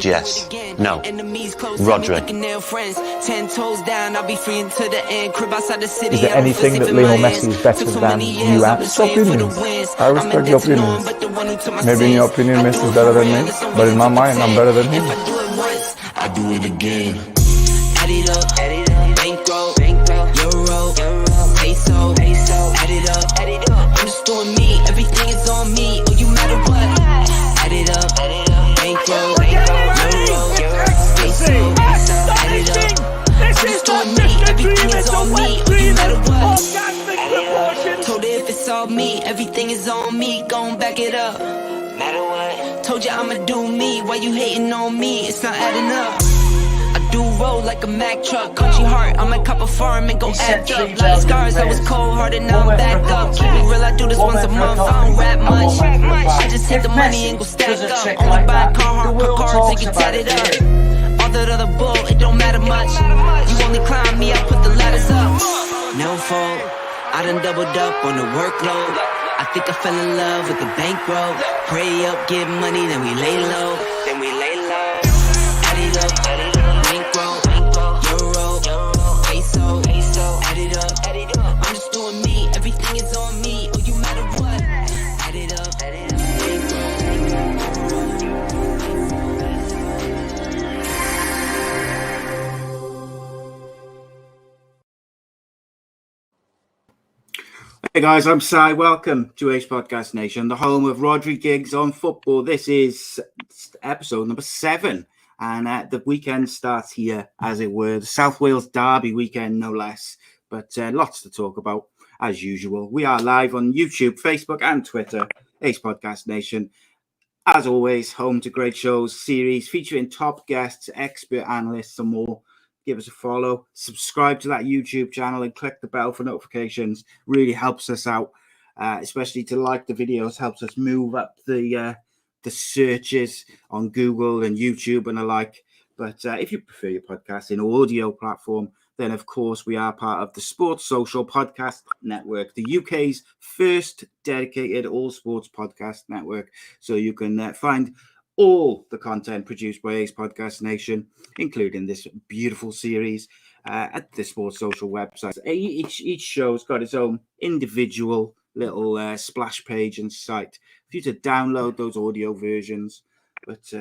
Yes. No. Rhodri. Is there anything that Lionel Messi is better than you at? It's opinions. I respect your opinions. Maybe in your opinion Messi is better than me, but in my mind I'm better than him. I do it again. Add it up, bankroll, euro, peso, add it up. I'm just doing me, everything is on me. Oh, you matter what? Add it up, bankroll, euro, peso, add it up. I'm just doing me, everything is on me. Oh, you matter what? Told her if it's all me, everything is on me. Gon' back it up. Matter what? Told you I'ma do me. Why you hating on me? It's not adding up. I do roll like a Mack truck. Country heart, I might cop a farm and go act up. Lot of scars, I was cold-hearted, now I'm back up. Keep it real, I do this once a month, I don't rap much. I just hit the money and go stack up. Only buy Carhartt cards and get tatted up. All that other bull, it don't matter much. You only climb me, I put the ladders up. No fault, I done doubled up on the workload. I think I fell in love with the bankroll. Pray up, get money, then we lay low. Add it up, bankroll, euro, peso, add it up. I'm just doing me, everything is on me. Oh, you matter what? Add it up, Hey guys, I'm Si. Welcome to Ace Podcast Nation, the home of Rhodri Giggs on football. This is episode number 7, and the weekend starts here, as it were. The South Wales Derby weekend, no less, but lots to talk about, as usual. We are live on YouTube, Facebook, and Twitter, Ace Podcast Nation. As always, home to great shows, series featuring top guests, expert analysts, and more. Give us a follow, subscribe to that YouTube channel, and click the bell for notifications. Really helps us out, especially to like the videos, helps us move up the searches on Google and YouTube and the like. But if you prefer your podcast in audio platform, then of course we are part of the Sports Social Podcast Network, the UK's first dedicated all sports podcast network. So you can find all the content produced by Ace Podcast Nation, including this beautiful series at the Sports Social website. Each show's got its own individual little splash page and site for you to download those audio versions. But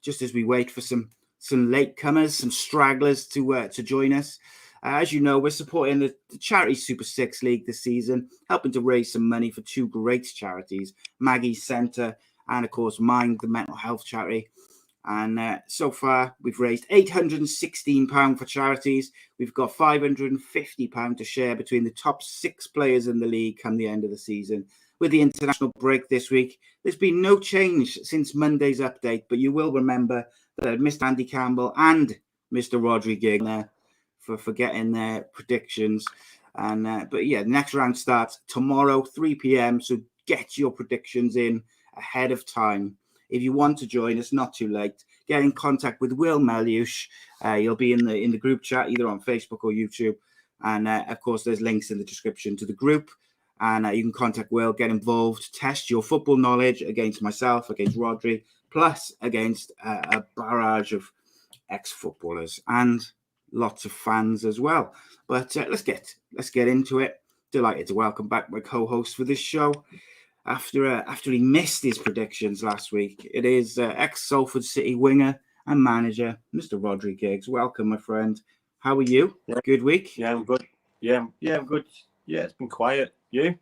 just as we wait for some latecomers, some stragglers to join us, as you know, we're supporting the Charity Super 6 League this season, helping to raise some money for 2 great charities, Maggie's Centre and, of course, Mind, the mental health charity. And so far, we've raised £816 for charities. We've got £550 to share between the top 6 players in the league come the end of the season. With the international break this week, there's been no change since Monday's update, but you will remember that Mr. Andy Campbell and Mr. Rhodri Giggs there for forgetting their predictions. And but yeah, the next round starts tomorrow, 3 p.m. So get your predictions in ahead of time. If you want to join us, not too late. Get in contact with Will Meliush. You'll be in the group chat either on Facebook or YouTube. And of course, there's links in the description to the group. And you can contact Will, get involved, test your football knowledge against myself, against Rhodri, plus against a barrage of ex-footballers and lots of fans as well. But let's get into it. Delighted to welcome back my co-host for this show. After he missed his predictions last week, it is Ex Salford City winger and manager, Mr. Rhodri Giggs. Welcome, my friend. How are you? Yeah. Good week? Yeah, I'm good. Yeah, I'm good. Yeah, it's been quiet. You?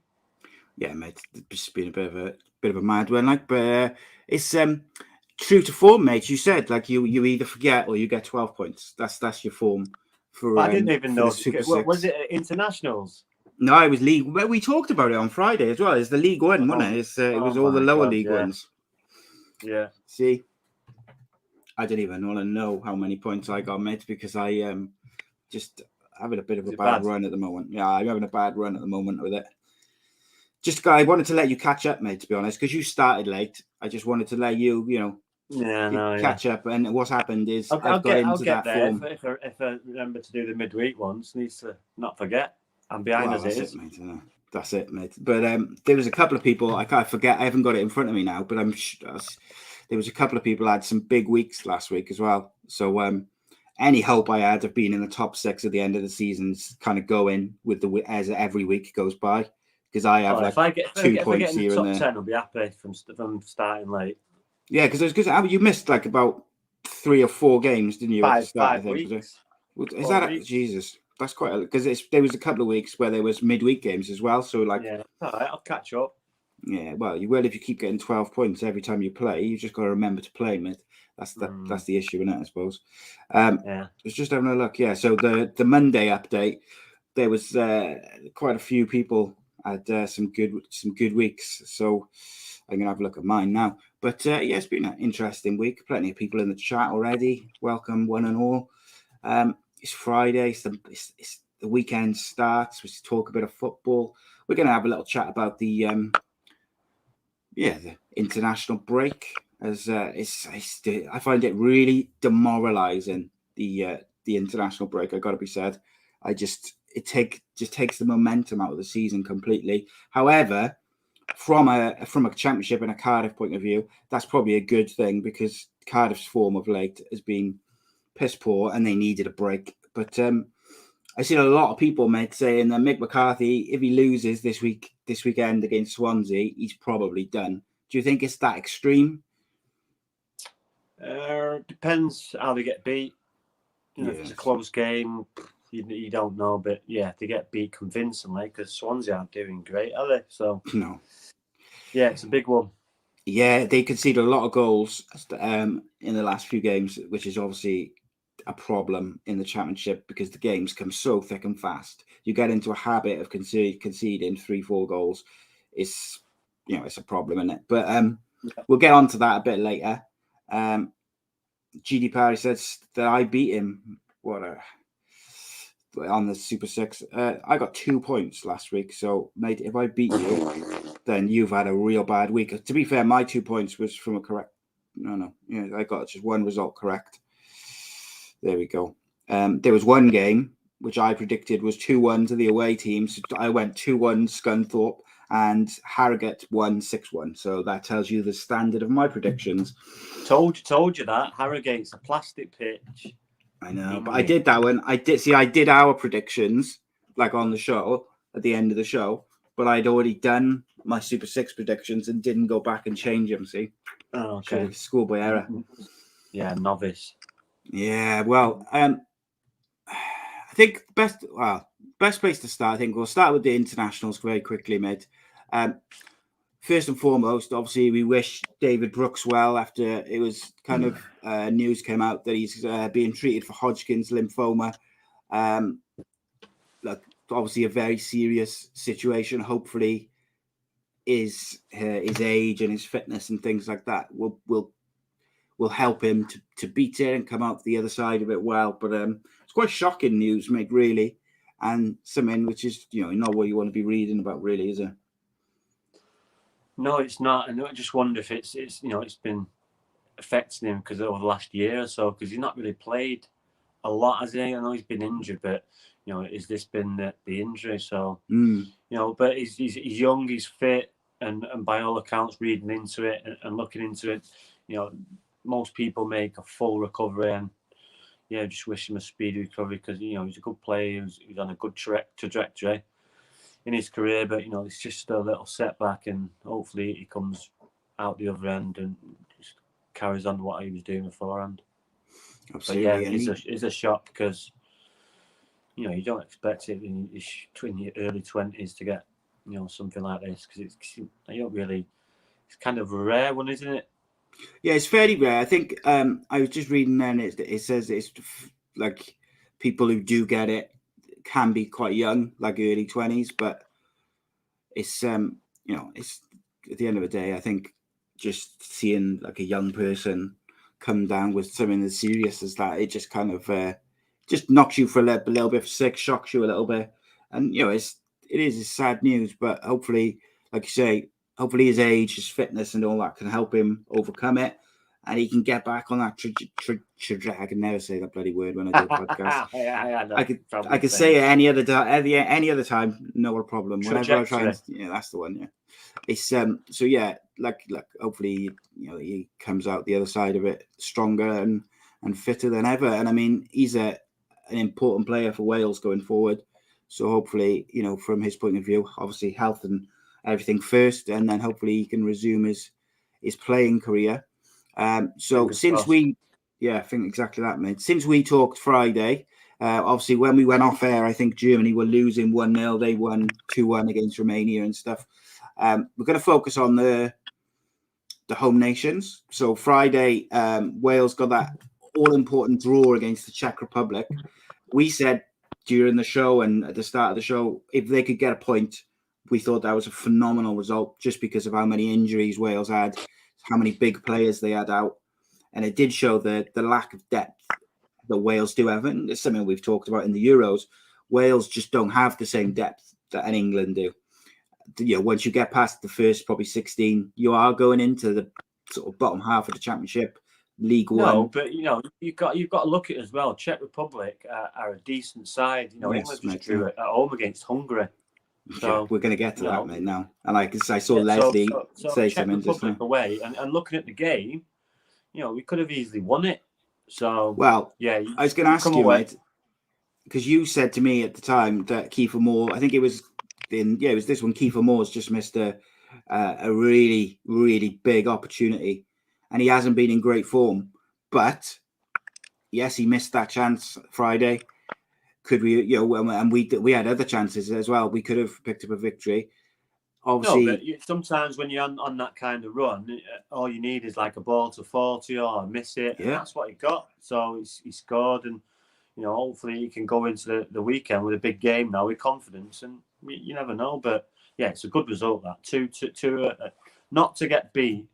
Yeah, mate. It's been a bit of a mad one, like, but it's true to form, mate. You said like you either forget or you get 12 points. That's your form for. I didn't even know. Was it internationals? No, it was league. Well, we talked about it on Friday as well. It's the League One, wasn't it? It was all the lower league ones. Yeah. See, I don't even want to know how many points I got, mate, because I just having a bit of a bad run at the moment. Yeah, I'm having a bad run at the moment with it. I wanted to let you catch up, mate, to be honest, because you started late. I just wanted to let you, catch up. And what's happened is I'll get there form. If I remember to do the midweek ones. Needs to not forget. I'm behind as it is. Mate. That's it, mate. But there was a couple of people I can't forget. I haven't got it in front of me now, but there's there was a couple of people had some big weeks last week as well. So any hope I had of being in the top 6 at the end of the season's kind of going with as every week goes by, because I have if I get 2 if I points get in the here top and there. 10, I'll be happy from starting late. Yeah, because you missed like about 3 or 4 games, didn't you? At the start, 5 weeks. Is that weeks. Jesus? That's quite because there was a couple of weeks where there was midweek games as well. So all right, I'll catch up. Yeah, well, you will if you keep getting 12 points every time you play. You just got to remember to play, mate. That's the issue, isn't it? I suppose. I was just having a look. Yeah, so the Monday update, there was quite a few people had some good weeks. So I'm gonna have a look at mine now. But it's been an interesting week. Plenty of people in the chat already. Welcome, one and all. It's Friday. It's the weekend starts. We talk a bit of football. We're going to have a little chat about the international break. As I find it really demoralising, the international break. I got to be said. It takes the momentum out of the season completely. However, from a championship and a Cardiff point of view, that's probably a good thing, because Cardiff's form of late has been piss poor and they needed a break. But I seen a lot of people, mate, saying that Mick McCarthy, if he loses this weekend against Swansea, he's probably done. Do you think it's that extreme? Depends how they get beat. If it's a close game, you don't know. But if they get beat convincingly, because Swansea aren't doing great, are they? So no. Yeah, it's a big one. Yeah, they conceded a lot of goals in the last few games, which is obviously a problem in the championship, because the games come so thick and fast. You get into a habit of conceding 3-4 goals. It's a problem, isn't it? But we'll get on to that a bit later. GD Parry says that I beat him. On the Super 6. I got 2 points last week. So, mate, if I beat you, then you've had a real bad week. To be fair, my 2 points was from a correct. No. I got just one result correct. There we go. There was one game which I predicted was 2-1 to the away team. So I went 2-1 Scunthorpe, and Harrogate won 6-1. So that tells you the standard of my predictions. Told you that. Harrogate's a plastic pitch. I know, but I did that one. I did our predictions, like on the show, at the end of the show, but I'd already done my Super 6 predictions and didn't go back and change them, see? Oh, okay. So, schoolboy error. Yeah, novice. Yeah, well, I think best place to start, I think we'll start with the internationals very quickly, mate. First and foremost, obviously, we wish David Brooks well after it was kind of news came out that he's being treated for Hodgkin's lymphoma. Obviously, a very serious situation. Hopefully, his age and his fitness and things like that will help him to beat it and come out the other side of it well. But it's quite shocking news, mate, really, and something which is not what you want to be reading about, really, is it? No, it's not. And I just wonder if it's been affecting him because over the last year or so, because he's not really played a lot, has he? I know he's been injured, but has this been the injury? So but he's young, he's fit, and by all accounts, reading into it and looking into it, most people make a full recovery, and just wish him a speedy recovery, because he's a good player, he's on a good trajectory in his career, but it's just a little setback, and hopefully he comes out the other end and just carries on what he was doing beforehand. Absolutely. But it's a shock, because you don't expect it in your early 20s to get something like this, because it's kind of a rare one, isn't it? Yeah, it's fairly rare. I think I was just reading then, it says it's like people who do get it can be quite young, like early 20s, but it's it's at the end of the day, I think just seeing like a young person come down with something as serious as that, it just kind of just knocks you for a little bit sick, shocks you a little bit, and it is sad news, but hopefully, like you say, hopefully his age, his fitness and all that can help him overcome it. and he can get back on that trajectory. I can never say that bloody word when I do a podcast. I could say it any other time, no problem. Whenever I try, that's the one. Yeah, it's so yeah, like hopefully he comes out the other side of it stronger and fitter than ever. And I mean, he's an important player for Wales going forward. So hopefully, from his point of view, obviously health and everything first, and then hopefully he can resume his playing career. So since we, I think exactly that, mate. Since we talked Friday, obviously when we went off air, I think Germany were losing 1-0. They won 2-1 against Romania and stuff. We're going to focus on the home nations. So Friday, Wales got that all-important draw against the Czech Republic. We said during the show and at the start of the show, if they could get a point, we thought that was a phenomenal result just because of how many injuries Wales had, how many big players they had out. And it did show the lack of depth that Wales do have. And it's something we've talked about in the Euros. Wales just don't have the same depth that England do. Once you get past the first probably 16, you are going into the sort of bottom half of the Championship, League One. No, but you've got to look at it as well. Czech Republic are a decent side. England just drew it at home against Hungary. So we're going to get to that, mate. Now, and I saw Leslie say Czech something Republic just now. Away, and looking at the game, we could have easily won it. So I was going to ask you, mate, because you said to me at the time that Kiefer Moore, I think it was this one. Kiefer Moore's just missed a really, really big opportunity, and he hasn't been in great form. But yes, he missed that chance Friday. Could we, and we had other chances as well. We could have picked up a victory. Obviously, no, but sometimes when you're on that kind of run, all you need is like a ball to 40 or miss it. And that's what he got. So he scored, and hopefully he can go into the weekend with a big game now with confidence. And you never know, but yeah, it's a good result. That two, not to get beat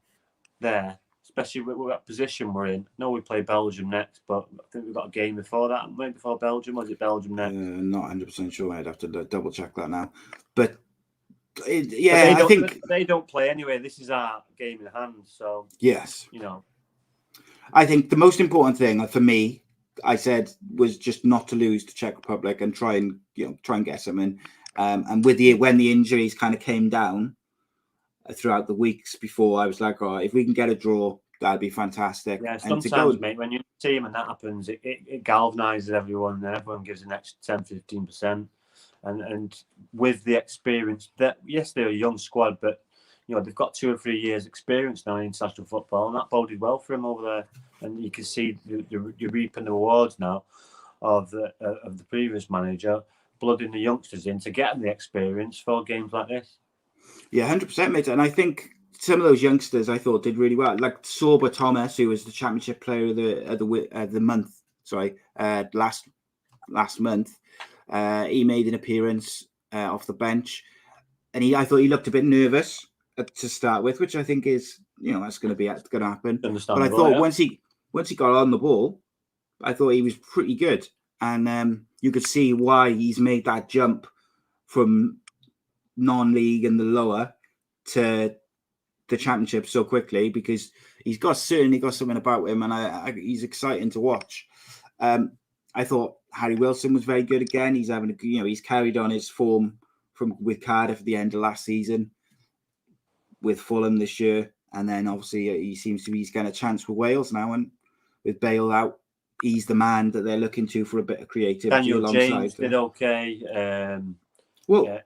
there, especially with that position we're in. No, we play Belgium next, but I think we've got a game before that. Maybe before Belgium, or is it Belgium next? Not 100% sure. I'd have to double check that now. But I think they don't play anyway. This is our game in hand. So yes, I think the most important thing for me, I said, was just not to lose to Czech Republic and try and get something. And when the injuries kind of came down throughout the weeks before, I was like, all right, if we can get a draw, that'd be fantastic. Yeah, sometimes, mate, when you're a team and that happens, it galvanises everyone, and everyone gives an extra 10-15%. And with the experience that, yes, they're a young squad, but they've got 2 or 3 years experience now in international football, and that boded well for him over there. And you can see you're reaping the rewards now of the previous manager, blooding the youngsters in to get them the experience for games like this. Yeah, 100%, mate. And I think some of those youngsters I thought did really well, like Sorba Thomas, who was the Championship Player of the month. Last month. He made an appearance off the bench, and I thought he looked a bit nervous to start with, which I think is that's going to happen. But I thought once he got on the ball, I thought he was pretty good, and you could see why he's made that jump from non-league and the lower to the Championship so quickly, because he's certainly got something about him, and he's exciting to watch. I thought Harry Wilson was very good again. He's having he's carried on his form with Cardiff at the end of last season, with Fulham this year, and then obviously he's getting a chance with Wales now, and with Bale out, he's the man that they're looking to for a bit of creativity. Daniel alongside James did okay.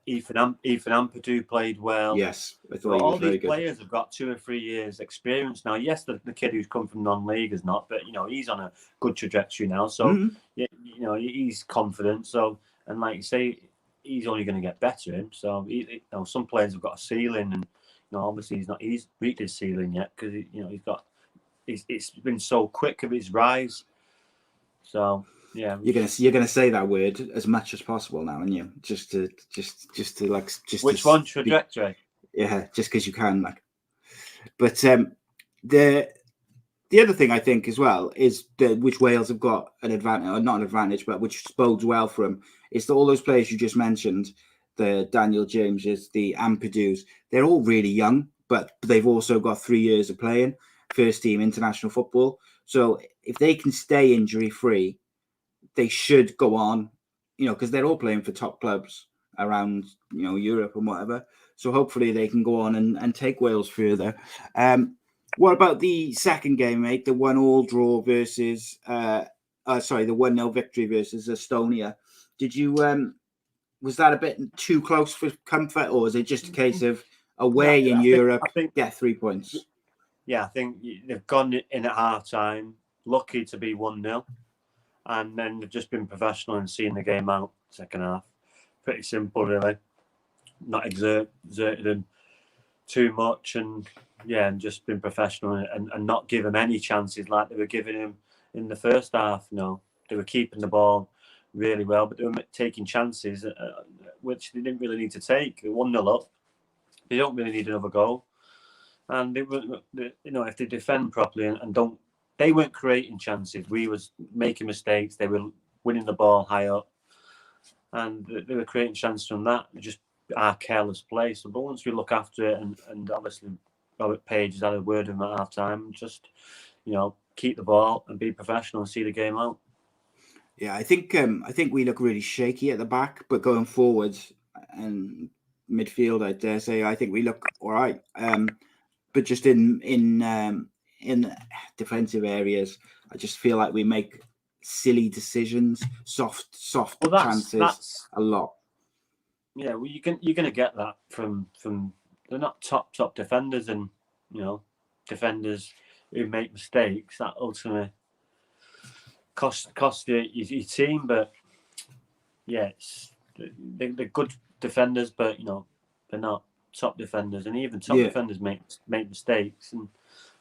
Ethan Ampadu played well. Yes, I thought he was very good. All these players have got 2 or 3 years experience now. Yes, the kid who's come from non-league is not, but he's on a good trajectory now. So he's confident. So, and like you say, he's only going to get better. So some players have got a ceiling, and obviously he's reached his ceiling yet, because it's been so quick of his rise. So. Yeah, you're gonna say that word as much as possible now, aren't you? Just to which one, trajectory? Yeah, just because you can, like. But the other thing I think as well is which Wales have got an advantage, or not an advantage, but which bodes well for them, is that all those players you just mentioned, the Daniel Jameses, the Ampadus, they're all really young, but they've also got 3 years of playing. first team international football. So if they can stay injury free, they should go on, because they're all playing for top clubs around, Europe and whatever. So hopefully they can go on and take Wales further. What about the second game, mate? The 1-1 draw versus, the 1-0 victory versus Estonia. Did you, was that a bit too close for comfort, or is it just a case of away in Europe, get 3 points? Yeah, I think they've gone in at half time, lucky to be 1-0. And then they've just been professional and seen the game out second half. Pretty simple, really. Not exerted them too much, and just been professional and not give them any chances like they were giving him in the first half. No, they were keeping the ball really well, but they were taking chances which they didn't really need to take. They're 1-0 up. They don't really need another goal, and if they defend properly and don't. They weren't creating chances. We was making mistakes. They were winning the ball high up, and they were creating chances from that. Just our careless play. So, but once we look after it, and obviously Robert Page has had a word with him at half time. Just keep the ball and be professional and see the game out. Yeah, I think we look really shaky at the back, but going forward and midfield, I dare say, I think we look all right. But just in defensive areas, I just feel like we make silly decisions, soft chances a lot. Yeah, well, you're going to get that from they're not top defenders, and defenders who make mistakes that ultimately cost your team. But yeah, they're good defenders, but they're not top defenders, and even top defenders make mistakes, and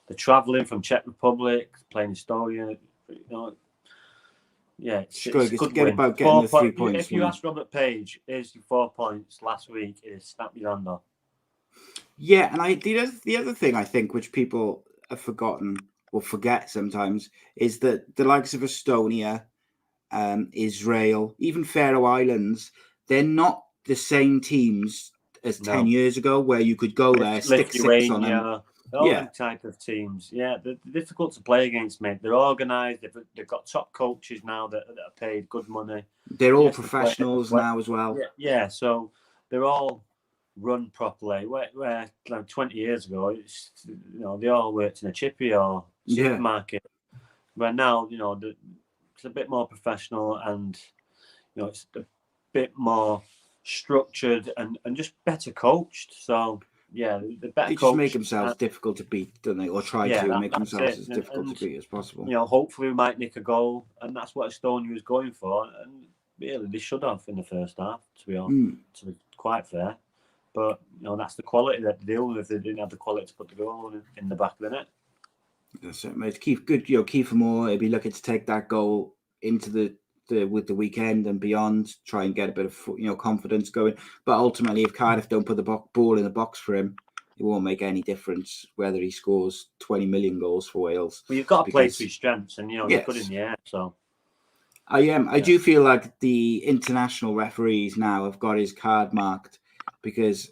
they're travelling from Czech Republic, playing Estonia. It's good win. About getting the 3 points. If you ask Robert Page, here's your 4 points last week, is snap your hand off. Yeah, and the other thing I think which people have forgotten or forget sometimes is that the likes of Estonia, Israel, even Faroe Islands, they're not the same teams as 10 years ago where you could go there, stick 6 on them. All them type of teams. Yeah, they're difficult to play against, mate. They're organised. They've got top coaches now that are paid good money. They're all professionals now as well. Yeah, so they're all run properly. Where like 20 years ago, they all worked in a chippy or supermarket. Where now, it's a bit more professional, and it's a bit more structured and just better coached. So yeah, the better. They just make themselves difficult to beat, don't they? Or try to make themselves as difficult to beat as possible. Hopefully we might nick a goal, and that's what Estonia was going for. And really, they should have in the first half, to be honest, to be quite fair. But that's the quality that they deal with. If they didn't have the quality to put the goal in the back of the net. That's it, mate. Kiefer Moore, he'll be looking to take that goal into with the weekend and beyond, try and get a bit of confidence going. But ultimately, if Cardiff don't put the ball in the box for him, it won't make any difference whether he scores 20 million goals for Wales. Well, you've got to play to his strengths, and you're good in the air. So I do feel like the international referees now have got his card marked, because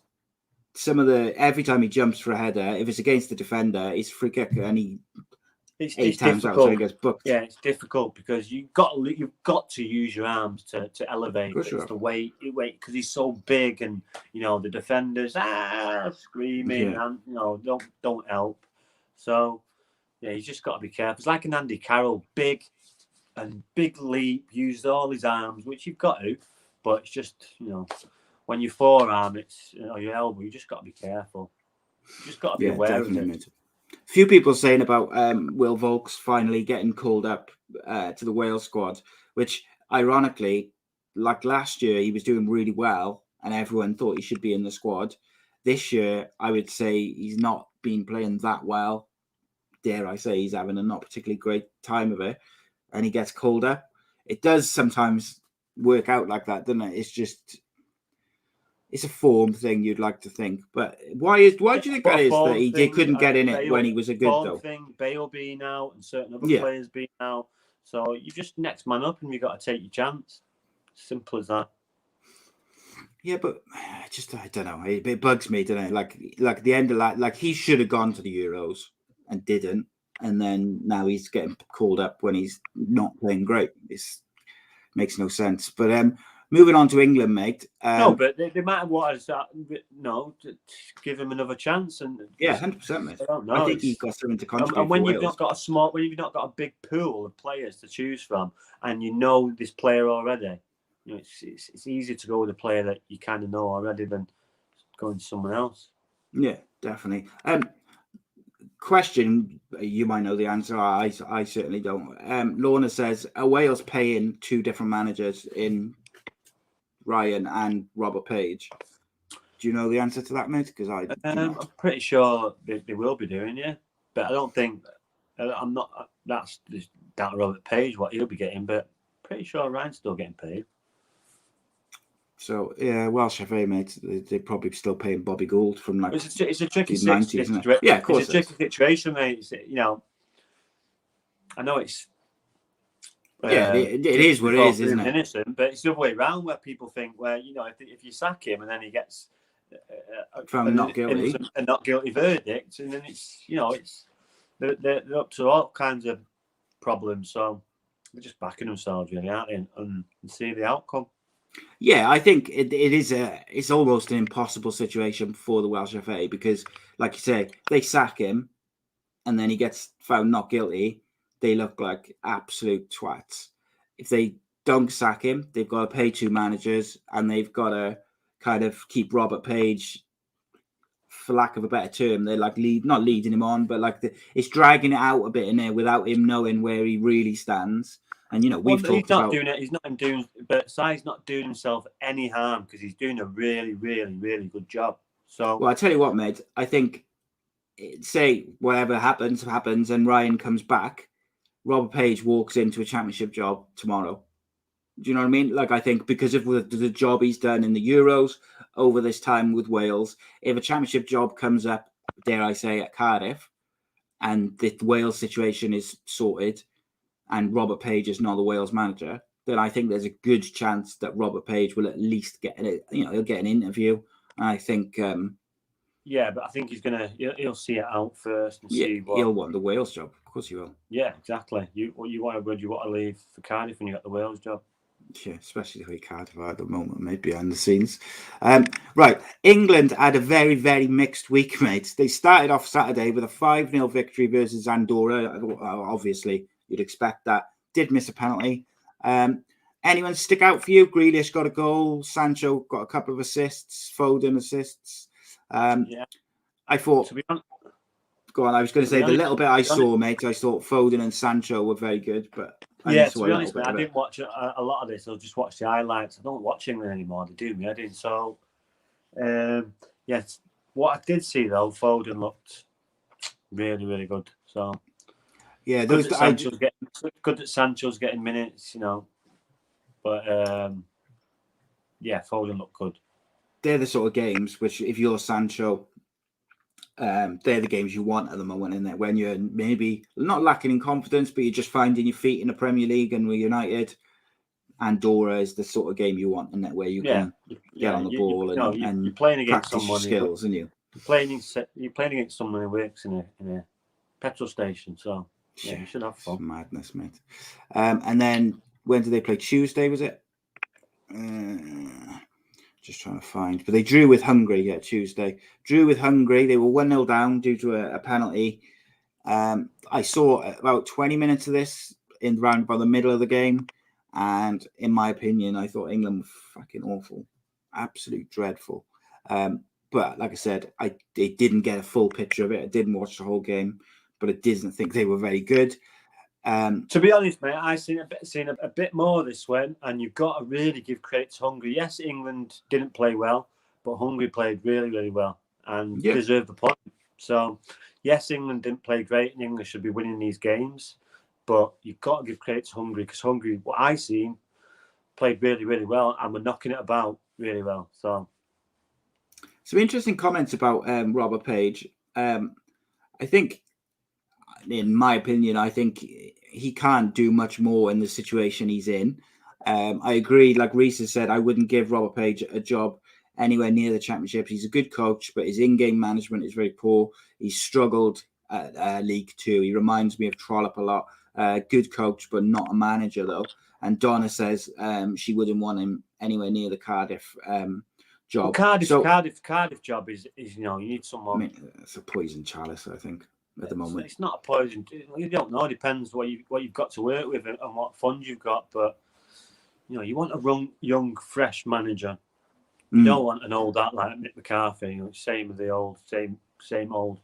every time he jumps for a header, if it's against the defender, it's free kick, and it's 8 times out he gets booked. Yeah, it's difficult because you've got to use your arms to elevate. It's the weight because he's so big, and the defenders screaming and don't help. So yeah, he's just got to be careful. It's like an Andy Carroll, big leap, used all his arms, which you've got to, but it's just when you forearm, it's your elbow. You just got to be careful. You just got to be aware of it. A few people saying about Will Vaulks finally getting called up to the Wales squad, which ironically, like last year, he was doing really well and everyone thought he should be in the squad. This year, I would say he's not been playing that well. Dare I say he's having a not particularly great time of it, and he gets called up. It does sometimes work out like that, doesn't it? It's a form thing, you'd like to think, but why do you think that is, that he couldn't get in it when he was a good though? Bale being out and certain other players being out, so you just next man up and you got to take your chance. Simple as that. Yeah, but I don't know. It bugs me, doesn't it? Like the end of that, like he should have gone to the Euros, and didn't, and then now he's getting called up when he's not playing great. It makes no sense. But moving on to England, mate. No, but they might have wanted to give him another chance. And 100%, mate. I don't know. I think he's got something to contribute. And when you've Wales. when you've not got a big pool of players to choose from, and you know this player already, you know it's easier to go with a player that you kind of know already than going to someone else. Yeah, definitely. Question, you might know the answer. I certainly don't. Lorna says, are Wales paying two different managers in Ryan and Robert Page? Do you know the answer to that, mate? Because I'm pretty sure they will be doing, yeah. But I don't think I'm not. That's just down to Robert Page what he'll be getting, but pretty sure Ryan's still getting paid. So yeah, Welsh FA, mate, they're probably still paying Bobby Gould from like it's a tricky 90s, isn't it? Yeah, of course. It's a tricky situation, mate. It's, I know it's. It is what it is, isn't it? Innocent, but it's the other way around where people think, if you sack him and then he gets found not guilty, a not guilty verdict, and then it's they're up to all kinds of problems. So they're just backing themselves, really, aren't they? And see the outcome. Yeah, I think it's almost an impossible situation for the Welsh FA because, like you say, they sack him and then he gets found not guilty. They look like absolute twats. If they don't sack him, they've got to pay two managers and they've got to kind of keep Robert Page, for lack of a better term, they're like not leading him on, but like it's dragging it out a bit in there without him knowing where he really stands. And we've talked about doing it. He's not doing, but Si's not doing himself any harm because he's doing a really, really, really good job. So, well, I tell you what, mate. I think, say whatever happens, and Ryan comes back, Robert Page walks into a championship job tomorrow. Do you know what I mean? Like, I think because of the job he's done in the Euros over this time with Wales, if a championship job comes up, dare I say, at Cardiff, and the Wales situation is sorted, and Robert Page is not the Wales manager, then I think there's a good chance that Robert Page will at least get he'll get an interview. And I think, yeah, but I think he'll see it out first and see what he'll want the Wales job. Of course, he will. Yeah, exactly. You want to leave for Cardiff when you got the Wales job. Yeah, especially the way Cardiff are at the moment, maybe behind the scenes. Right, England had a very, very mixed week, mate. They started off Saturday with a 5-0 victory versus Andorra. Obviously, you'd expect that. Did miss a penalty. Anyone stick out for you? Grealish got a goal. Sancho got a couple of assists. Foden assists. Yeah. I thought... To be honest, go on, I was going to say, the little bit I saw, mate, I thought Foden and Sancho were very good, but... to be honest, mate, I didn't watch a lot of this. I'll just watch the highlights. I don't watch England anymore. They do me head. So, yes, what I did see though, Foden looked really, really good. So, yeah, good that Sancho's getting minutes, But Foden looked good. They're the sort of games which, if you're Sancho, they're the games you want at the moment, isn't it? When you're maybe not lacking in confidence, but you're just finding your feet in the Premier League and we're United. Andorra is the sort of game you want, isn't it? Where you can get on the ball and you're playing against someone skills, aren't you? You're playing against someone who works in a petrol station, so you should have fun. It's madness, mate. And then when did they play? Tuesday, was it? Just trying to find, but they drew with Hungary. Yeah, Tuesday. Drew with Hungary. They were 1-0 down due to a penalty. I saw about 20 minutes of this round by the middle of the game, and in my opinion, I thought England were fucking awful, absolute dreadful. But like I said, I didn't get a full picture of it. I didn't watch the whole game, but I didn't think they were very good. To be honest, mate, I've seen a bit more this one, and you've got to really give credit to Hungary. Yes, England didn't play well, but Hungary played really, really well and deserved the point. So, yes, England didn't play great, and England should be winning these games, but you've got to give credit to Hungary because Hungary, what I seen, played really, really well and were knocking it about really well. So, some interesting comments about Robert Page. I think, in my opinion, I think he can't do much more in the situation he's in. I agree, like Reece has said, I wouldn't give Robert Page a job anywhere near the Championship. He's a good coach, but his in-game management is very poor. He's struggled League Two. He reminds me of Trollope a lot. Good coach, but not a manager though. And Donna says she wouldn't want him anywhere near the Cardiff job. Well, Cardiff job is you need someone. I mean, it's a poison chalice, I think, at the moment. It's not a poison. You don't know. It depends what you've got to work with and what funds you've got. But you want a young, fresh manager. You don't want an old act like Mick McCarthy. Same of the old, same old.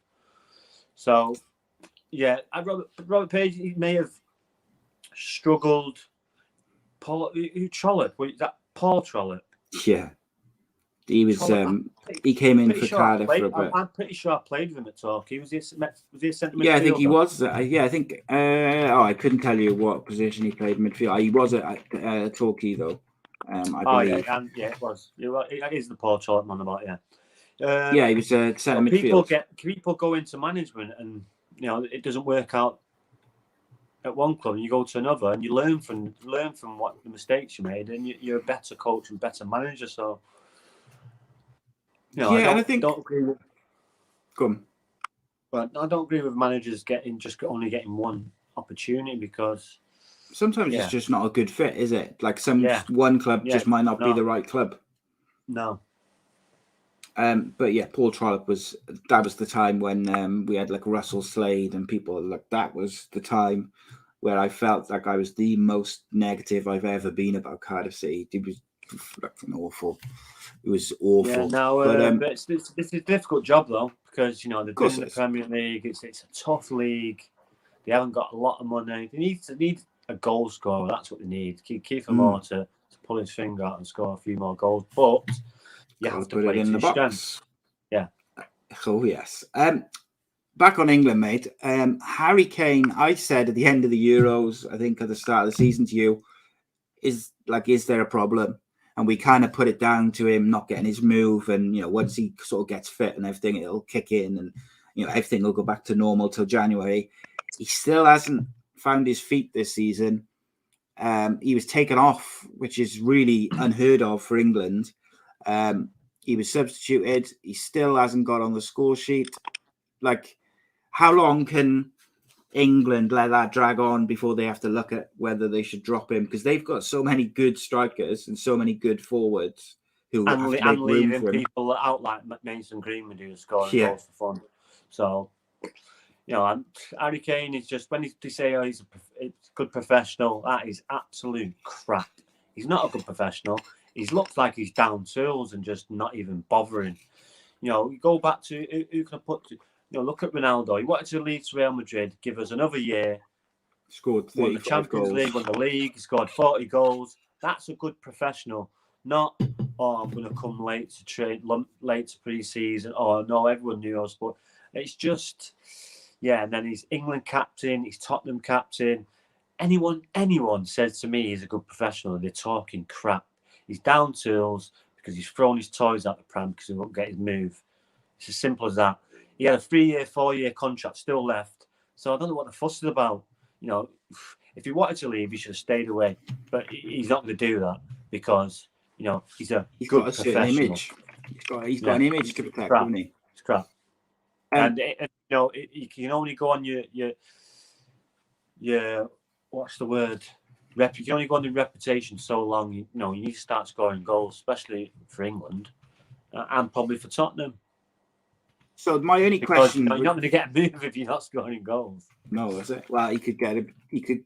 So, yeah, Robert Page, he may have struggled. Trollope? Was that Paul Trollope? Yeah. He was. He came in for Cardiff for a bit. I'm pretty sure I played with him at Torquay. Was he a centre midfielder? Yeah, I think he was. I think. I couldn't tell you what position he played midfield. He was at Torquay though. I believe. It was. It is the Paul Trollope man about yeah, he was a centre midfield. People go into management and it doesn't work out at one club, and you go to another, and you learn from what the mistakes you made, and you're a better coach and better manager. So, I don't agree with. Come. But I don't agree with managers only getting one opportunity, because sometimes it's just not a good fit, is it? Like one club just might not be the right club. No. But yeah, Paul Trollope was the time when we had like Russell Slade and people like that. Was the time where I felt like I was the most negative I've ever been about Cardiff City. It was fucking awful. It was awful. Yeah, but it's a difficult job though, because they've been in the Premier League. It's a tough league. They haven't got a lot of money. They need a goal scorer. That's what they need. Kiefer Moore to pull his finger out and score a few more goals, but you have to play it in the box. Yeah. Oh yes. Back on England, mate. Harry Kane. I said at the end of the Euros, I think at the start of the season to you, is there a problem? And we kind of put it down to him not getting his move, and once he sort of gets fit and everything, it'll kick in, and everything will go back to normal till January. He still hasn't found his feet this season. He was taken off, which is really unheard of for England. He was substituted. He still hasn't got on the score sheet. Like, how long can England let that drag on before they have to look at whether they should drop him? Because they've got so many good strikers and so many good forwards who have to make room leaving for him. People out like Mason Greenwood who are scoring goals for fun. So, Harry Kane is just, when they say he's a good professional, that is absolute crap. He's not a good professional. He looks like he's down tools and just not even bothering. You go back to who can I put to, look at Ronaldo. He wanted to leave to Real Madrid, give us another year. Scored 35 won the Champions goals. League, won the league, scored 40 goals. That's a good professional. Not, I'm going to come late to trade, late to pre-season. No, everyone knew us. But it's just, and then he's England captain, he's Tottenham captain. Anyone says to me he's a good professional, they're talking crap. He's down tools because he's thrown his toys out the pram because he won't get his move. It's as simple as that. He had a 3-year, 4-year contract still left. So I don't know what the fuss is about. If he wanted to leave, he should have stayed away. But he's not going to do that because, he's a good got a professional. Image. He's got an image to protect, hasn't he? It's crap. And you can only go on your what's the word? You can only go on your reputation so long. You need to start scoring goals, especially for England and probably for Tottenham. So my only question: you're not going to get a move if you're not scoring goals. No, is it? Well, he could get it.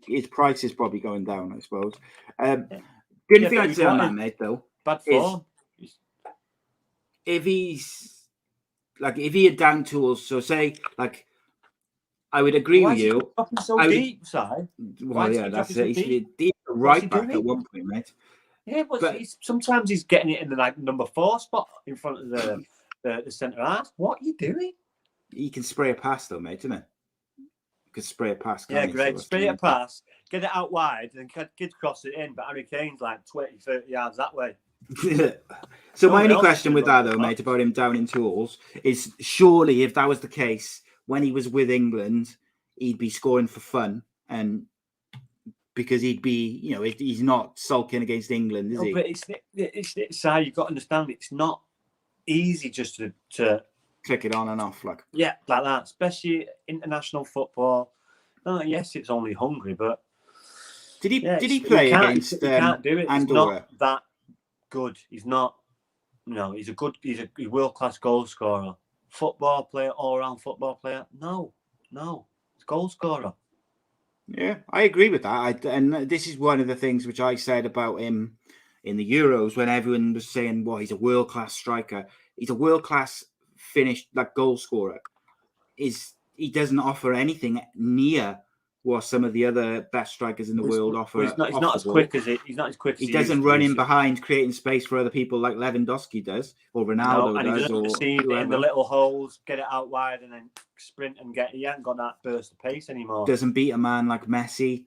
His price is probably going down, I suppose. Good thing I'd say on that, mate, though. Bad form. If he had down tools, so say I would agree with you. So deep, Si? Well, yeah, that's it. He's deep right back at one point, mate. Yeah, but sometimes he's getting it in the number 4 spot in front of the centre half. What are you doing? He can spray a pass, though, mate, isn't it? He can spray a pass. Yeah, great. Spray a pass, get it out wide, and kids cross it in. But Harry Kane's like 20, 30 yards that way. So my only question with that, though, mate, about him down in tools is surely if that was the case, when he was with England, he'd be scoring for fun, and because he'd be, he's not sulking against England, is he? But it's how you've got to understand. It's not easy just to click it on and off, like like that. Especially international football. Oh, yes, it's only Hungary, but did he play against? He can't do it. Andorra? He's not that good. He's not. No, he's a world class goal scorer, football player, all round football player. No, he's a goal scorer. Yeah, I agree with that. And this is one of the things which I said about him in the Euros when everyone was saying, "Well, he's a world class striker. He's a world class finished goal scorer." He doesn't offer anything near what some of the other best strikers in the world offer. He's not as quick as he's not as quick. He doesn't run in behind, creating space for other people like Lewandowski does or Ronaldo and does. He doesn't see it in the little holes, get it out wide, and then sprint and get. He hasn't got that burst of pace anymore. Doesn't beat a man like Messi.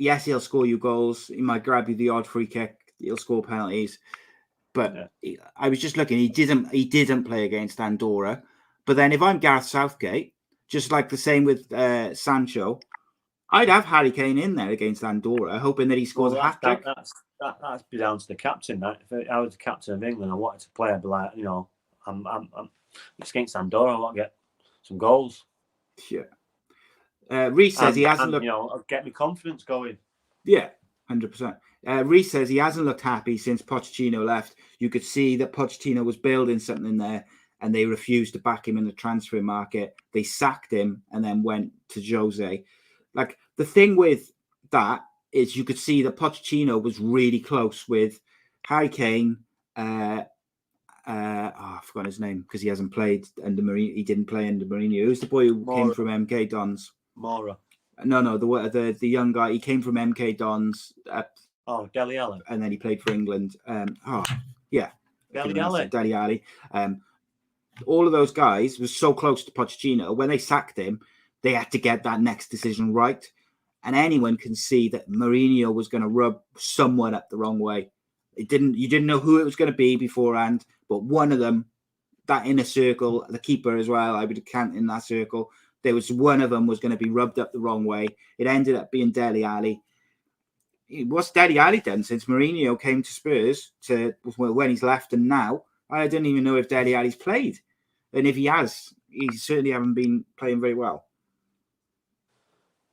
Yes, he'll score you goals. He might grab you the odd free kick. He'll score penalties. But I was just looking. He didn't play against Andorra. But then if I'm Gareth Southgate, just like the same with Sancho, I'd have Harry Kane in there against Andorra, hoping that he scores a hat-trick. That's be down to the captain. That if I was the captain of England, I wanted to play. I'd be like, I'm against Andorra. I want to get some goals. Yeah. Reece says he hasn't looked. I'll get my confidence going. Yeah, 100%. Reece says he hasn't looked happy since Pochettino left. You could see that Pochettino was building something there, and they refused to back him in the transfer market. They sacked him and then went to Jose. Like, the thing with that is you could see that Pochettino was really close with Harry Kane. I forgot his name because he hasn't played under Mourinho. He didn't play under Mourinho. Who's the boy who came from MK Dons? Mora. No, the young guy. He came from MK Dons. Dele Alli. And then he played for England. Dele Alli. Dele Alli. All of those guys was so close to Pochettino. When they sacked him, they had to get that next decision right. And anyone can see that Mourinho was going to rub someone up the wrong way. You didn't know who it was going to be beforehand, but one of them, that inner circle, the keeper as well, I would count in that circle. There was one of them was going to be rubbed up the wrong way. It ended up being Dele Alli. What's Dele Alli done since Mourinho came to Spurs to when he's left and now? I don't even know if Dele Alli's played. And if he has, he certainly haven't been playing very well.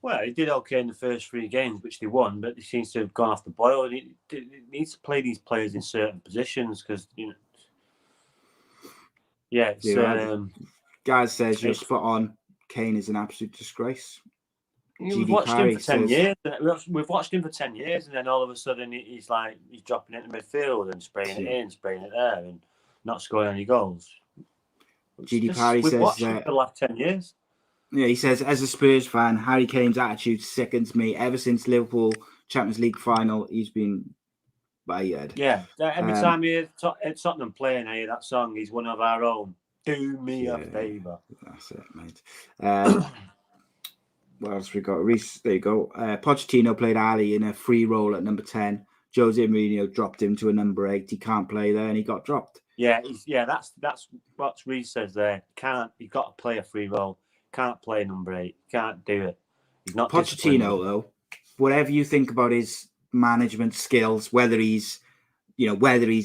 Well, he did okay in the first 3 games, which they won, but he seems to have gone off the boil. He needs to play these players in certain positions because, Gaz says you're spot on. Kane is an absolute disgrace. We've watched him for 10 years. We've watched him for 10 years, and then all of a sudden he's dropping into midfield and spraying it in, spraying it there, and not scoring any goals. Parry we've says watched him for the last 10 years. Yeah, he says, as a Spurs fan, Harry Kane's attitude sickens me. Ever since Liverpool Champions League final, he's been bad. Yeah, every time you hear Tottenham playing, that song, he's one of our own. Do me a favour. That's it, mate. What else we got? Reece, there you go. Pochettino played Ali in a free role at number 10. Jose Mourinho dropped him to a number 8. He can't play there, and he got dropped. That's what Reece says there. You've got to play a free role. Can't play number 8. Can't do it. He's not Pochettino, though. Whatever you think about his management skills, whether he's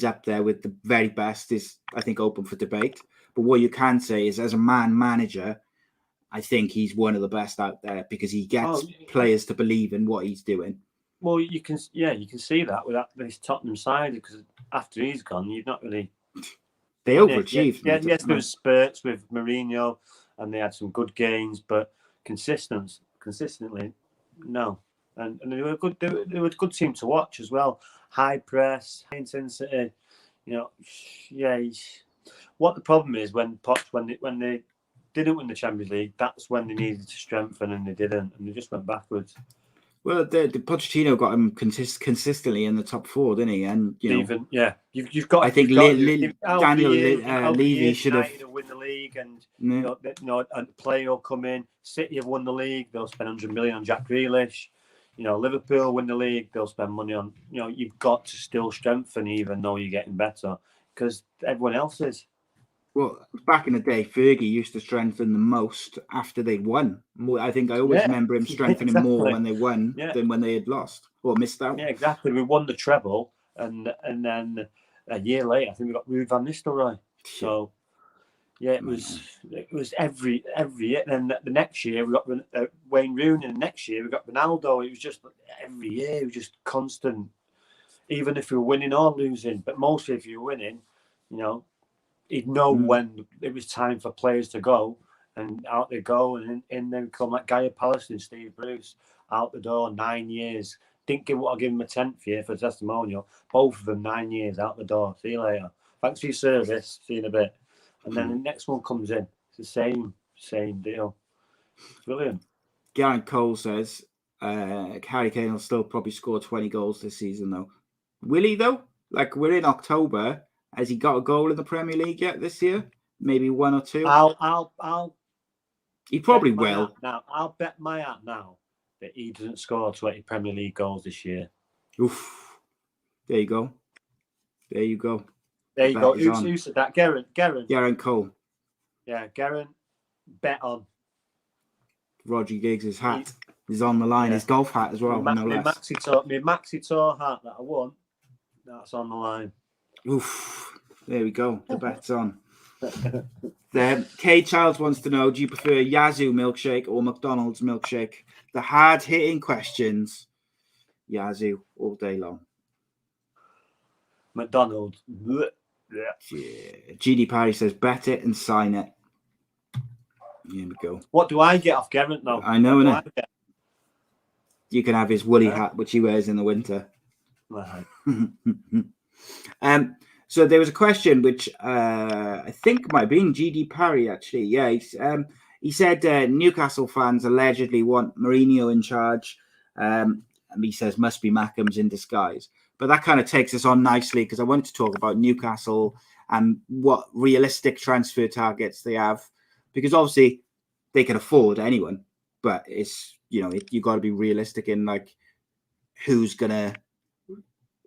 up there with the very best is, I think, open for debate. But what you can say is, as a manager, I think he's one of the best out there because he gets players to believe in what he's doing. Well, you can see that with this Tottenham side because after he's gone, you've not really. They overachieved. Yes, there was spurts with Mourinho, and they had some good gains, but consistently, no. And they were good. They were a good team to watch as well. High press, high intensity. What the problem is when they didn't win the Champions League, that's when they needed to strengthen, and they didn't, and they just went backwards. Well, the Pochettino got him consistently in the top 4, didn't he? And you've got. I think Daniel Levy should have win the league, and a player will come in. City have won the league; they'll spend 100 million on Jack Grealish. Liverpool win the league; they'll spend money on. You've got to still strengthen, even though you're getting better, because everyone else is. Well, back in the day, Fergie used to strengthen the most after they'd won. I think I always remember him strengthening more when they won than when they had lost or missed out. Yeah, exactly. We won the treble, and then a year later, I think we got Ruud van Nistelrooy. So, Yeah, it was every year. And then the next year we got Wayne Rooney, and the next year we got Ronaldo. It was just every year, it was just constant. Even if we were winning or losing, but mostly if you were winning, you know, he'd know when it was time for players to go, and out they go, and in then come like Guy Pallister and Steve Bruce out the door. 9 years. Didn't give what I give him a 10th year for testimonial. Both of them 9 years out the door. See you later. Thanks for your service. See you in a bit. And then the next one comes in. It's the same deal. Brilliant. Garrett Cole says Harry Kane will still probably score 20 goals this season, though. Will he, though? Like, we're in October. Has he got a goal in the Premier League yet this year? Maybe one or two? I'll he probably will. Now, I'll bet my hat now that he doesn't score 20 Premier League goals this year. Oof. There you go. There you go. Who said that? Garrett Cole. Yeah, Garrett. Bet on. Rhodri Giggs' hat is on the line. His golf hat as well. My Maxi Tour hat that I won, that's on the line. Oof. There we go. The bet's on. Then Kay Childs wants to know, do you prefer Yazoo milkshake or McDonald's milkshake? The hard-hitting questions. Yazoo all day long. McDonald's. Yeah. GD Parry says, bet it and sign it. Here we go. What do I get off Garrett now? I know, innit? You can have his woolly hat, which he wears in the winter. Right. So there was a question which I think might have been GD Parry, actually. Yeah, he said Newcastle fans allegedly want Mourinho in charge. And he says must be Mackham's in disguise. But that kind of takes us on nicely because I wanted to talk about Newcastle and what realistic transfer targets they have. Because obviously they can afford anyone, but it's, you know, you got to be realistic in like who's going to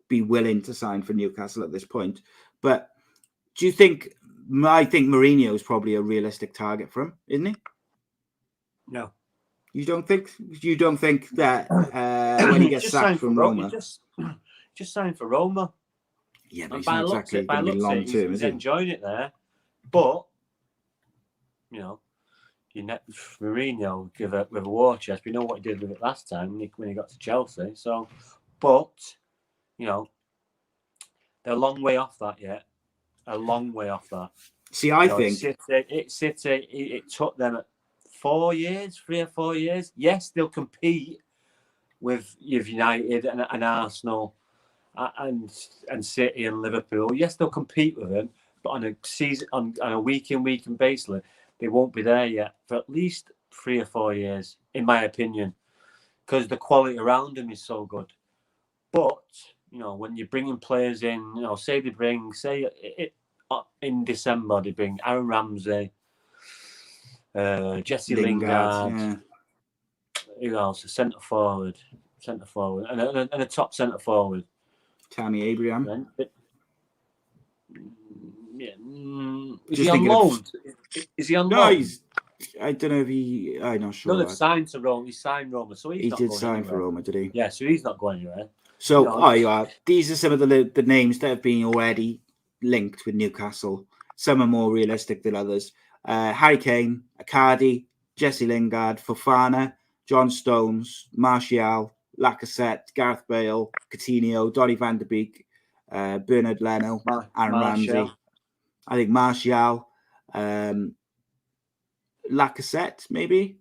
be willing to sign for Newcastle at this point. But do you think, I think Mourinho is probably a realistic target for him, isn't he? No. You don't think that when he gets sacked from Roma? Just signed for Roma. Yeah, but it's not exactly going to be long term, is he? He's enjoying it there. But, you know, Mourinho with a war chest. We know what he did with it last time when he got to Chelsea. So, but, you know, they're a long way off that yet. A long way off that. See, I think City, it took them 3 or 4 years. Yes, they'll compete with United and Arsenal and City and Liverpool. Yes, they'll compete with them, but on a season, on a week in basis, they won't be there yet for at least 3 or 4 years, in my opinion, because the quality around them is so good. But you know, when you're bringing players in, you know, in December they bring Aaron Ramsey, Jesse Lingard, who else? A centre forward, and a top centre forward. Tammy Abraham. Is he on loan? Is he on loan? I don't know if I'm not sure. No, they've signed to Roma. He signed Roma, so he did sign for Roma, did he? Yeah, so he's not going anywhere. So, these are some of the names that have been already linked with Newcastle. Some are more realistic than others. Harry Kane, Icardi, Jesse Lingard, Fofana, John Stones, Martial, Lacazette, Gareth Bale, Coutinho, Donny van de Beek, Bernard Leno, Aaron Ramsey. I think Martial, Lacazette, maybe.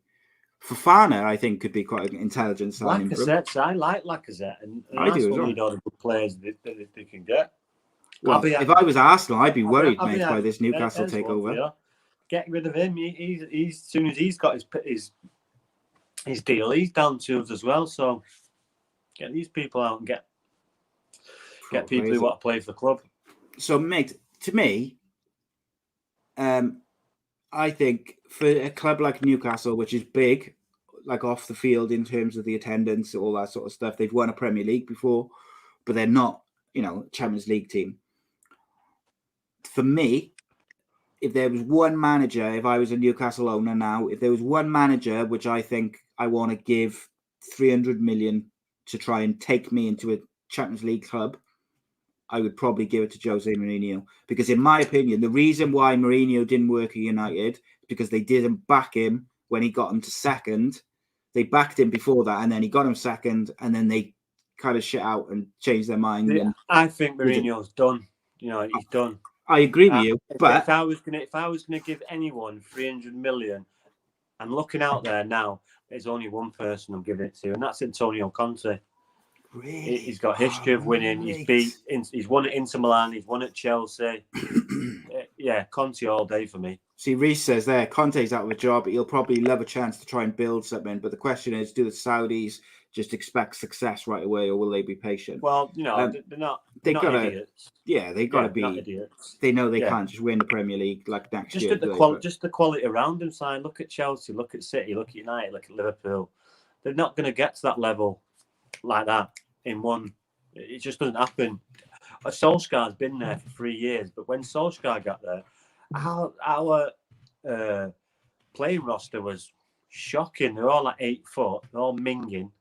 Fofana, I think, could be quite an intelligent signing. Lacazette, I like Lacazette, and I do as well. Need all the good players that they can get. Well, if I was Arsenal, I'd be worried, mate, by this Newcastle takeover. Get rid of him. He's as soon as he's got his deal, he's down tools as well. So get these people out and get people who want to play for the club. So, mate, to me, I think for a club like Newcastle, which is big, like off the field in terms of the attendance, all that sort of stuff, they've won a Premier League before, but they're not, Champions League team. For me, if there was one manager, if I was a Newcastle owner now, if there was one manager which I think I want to give 300 million to try and take me into a Champions League club, I would probably give it to Jose Mourinho, because in my opinion, the reason why Mourinho didn't work at United is because they didn't back him when he got him to second. They backed him before that, and then he got him second, and then they kind of shit out and changed their mind. And I think Mourinho's done. He's done. I agree with you, but if I was gonna give anyone 300 million, and looking out there now, there's only one person I'm giving it to, and that's Antonio Conte. Really? He's got history of winning. He's won at Inter Milan. He's won at Chelsea. Yeah, Conte all day for me. See, Reese says there, Conte's out of a job. He'll probably love a chance to try and build something. But the question is, do the Saudis just expect success right away, or will they be patient? Well, they're not idiots. Yeah, they've got to be. Not idiots. They know they can't just win the Premier League like next year. Just the quality around them side. Look at Chelsea. Look at City. Look at United. Look at Liverpool. They're not going to get to that level like that in one. It just doesn't happen. Solskjaer's been there for 3 years, but when Solskjaer got there, our playing roster was shocking. They're all like 8 foot, they're all minging,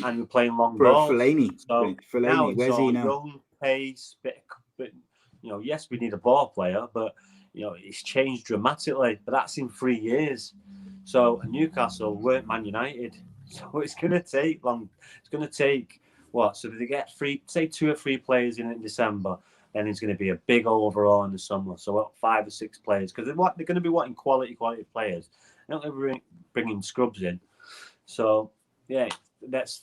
and we're playing long balls. Fellaini, where's he now? Young pace, but yes, we need a ball player, but it's changed dramatically. But that's in 3 years. So Newcastle weren't Man United, so it's going to take long. It's going to take what? So if they get 2 or 3 players in December, then it's going to be a big overhaul in the summer. So 5 or 6 players, because they're going to be wanting quality players. They're not going to be bringing scrubs in. So yeah, there's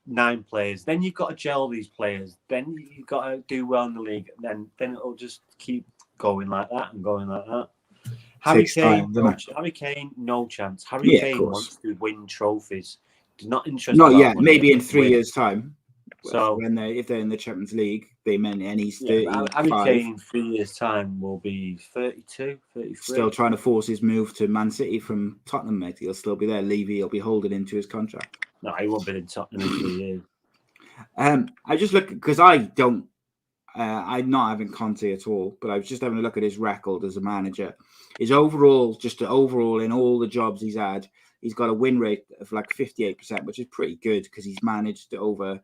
9 players. Then you've got to gel these players. Then you've got to do well in the league. Then it'll just keep going like that and going like that. Harry Kane, no chance. Harry Kane wants to win trophies. He's not interested. Not yet. Maybe in 3 years' time. So if they're in the Champions League, they meant and he's 35. Harry Kane in 3 years' time will be 32, 33. Still trying to force his move to Man City from Tottenham, mate. He'll still be there. Levy will be holding into his contract. No, he won't be in Tottenham in 3 years. I just look because I don't. I'm not having Conte at all, but I was just having a look at his record as a manager. His overall in all the jobs he's had, he's got a win rate of like 58%, which is pretty good because he's managed over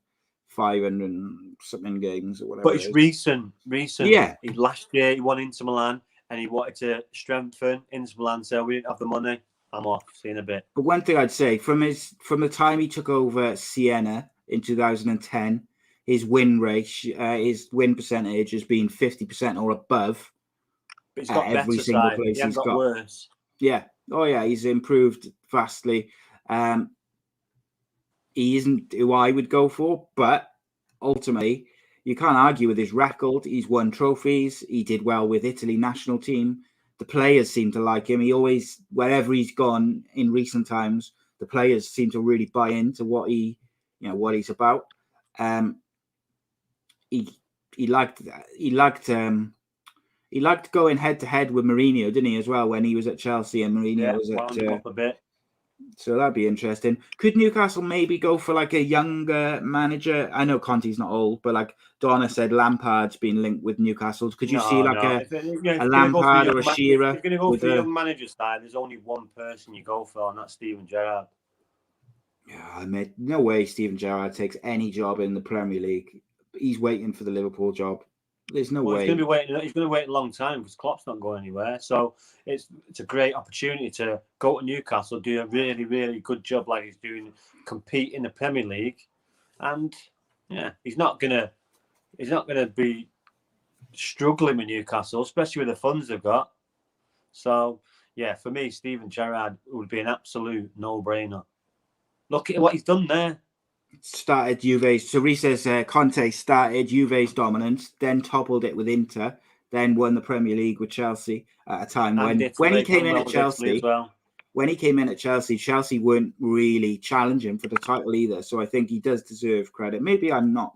500 and something games or whatever. But it's recent. Yeah. Last year he won Inter Milan and he wanted to strengthen Inter Milan, so we didn't have the money. I'm off. See you in a bit. But one thing I'd say from the time he took over Siena in 2010, his win rate, his win percentage has been 50% or above. But he's got every better single side. place He he's got worse. Yeah. Oh yeah, he's improved vastly. He isn't who I would go for, but ultimately you can't argue with his record. He's won trophies. He did well with Italy national team. The players seem to like him. He always, wherever he's gone in recent times, the players seem to really buy into what he's about. He liked going head to head with Mourinho, didn't he, as well, when he was at Chelsea and Mourinho was at. A bit. So that'd be interesting. Could Newcastle maybe go for like a younger manager? I know Conte's not old, but like Donna said, Lampard's been linked with Newcastle. Could you see like a Lampard or a Shearer? If you're going to go for young manager style, there's only one person you go for, and that's Steven Gerrard. Yeah, mate, no way Steven Gerrard takes any job in the Premier League. He's waiting for the Liverpool job. There's no way. He's going to wait a long time because Klopp's not going anywhere. So it's a great opportunity to go to Newcastle, do a really, really good job like he's doing, compete in the Premier League, and yeah, he's not gonna be struggling with Newcastle, especially with the funds they've got. So yeah, for me, Steven Gerrard would be an absolute no-brainer. Look at what he's done there. Started Juve's. So Reece says Conte started Juve's dominance, then toppled it with Inter, then won the Premier League with Chelsea at a time when he came in at Chelsea. When he came in at Chelsea, Chelsea weren't really challenging for the title either. So I think he does deserve credit. Maybe I'm not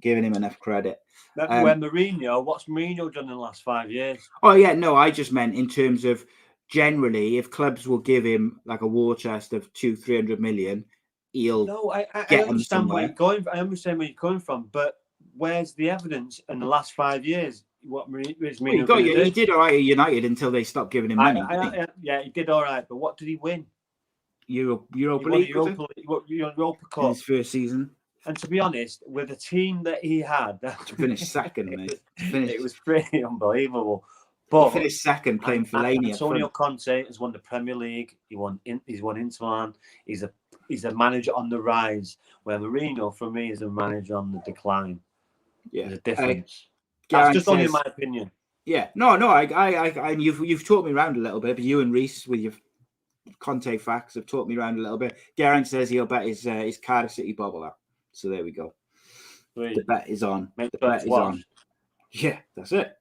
giving him enough credit. What's Mourinho done in the last 5 years? Oh yeah, no, I just meant in terms of generally, if clubs will give him like a war chest of 200-300 million. I understand where you're going. I understand where you're coming from, but where's the evidence in the last 5 years? What Mourinho he did all right at United until they stopped giving him money. He did all right, but what did he win? Europa League. Europa Cup. His first season. And to be honest, with the team that he had, To finish second, mate. It was pretty unbelievable. But he finished second playing Fellaini. Antonio Conte has won the Premier League. He's won Inter Milan. He's a manager on the rise, where Mourinho, for me, is a manager on the decline. Yeah, there's a difference. That's just only my opinion. Yeah, no, you've taught me around a little bit. But you and Reese with your Conte facts have taught me around a little bit. Geraint says he'll bet his Cardiff City bubble up. So there we go. Sweet. The bet is on. The bet is on. Yeah, that's it.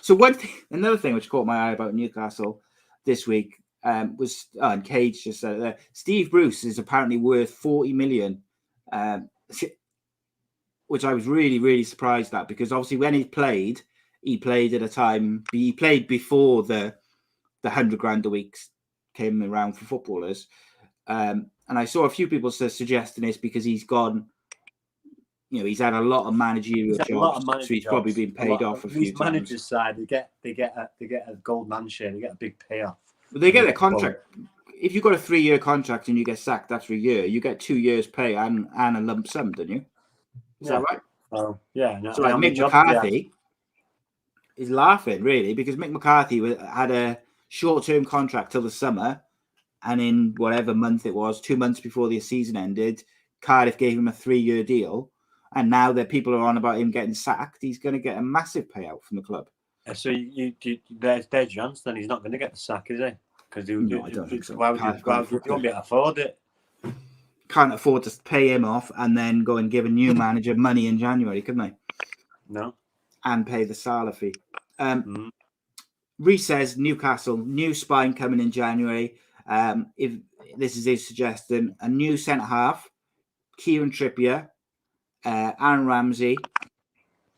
So another thing which caught my eye about Newcastle this week was, and Cage just said it there, Steve Bruce is apparently worth 40 million, which I was really, really surprised at, because obviously when he played at a time, he played before the 100 grand a week came around for footballers. And I saw a few people suggesting this because he's gone, he's had a lot of managerial jobs, so he's probably been paid off a few times. Managers' side, they get a gold man share, they get a big payoff. But they get a contract. If you've got a 3-year contract and you get sacked after a year, you get 2 years' pay and a lump sum, don't you? Is that right? Oh, yeah. No, so Mick McCarthy is laughing, really, because Mick McCarthy had a short-term contract till the summer, and in whatever month it was, 2 months before the season ended, Cardiff gave him a 3-year deal, and now that people are on about him getting sacked, he's going to get a massive payout from the club. So there's your answer, then. He's not going to get the sack, is he? Because I don't think so. Why would you won't be able to afford it? Can't afford to pay him off and then go and give a new manager money in January, couldn't they? No. And pay the Salah fee. Reece says Newcastle, new spine coming in January. If this is his suggestion, a new centre half, Kieran Trippier, Aaron Ramsey,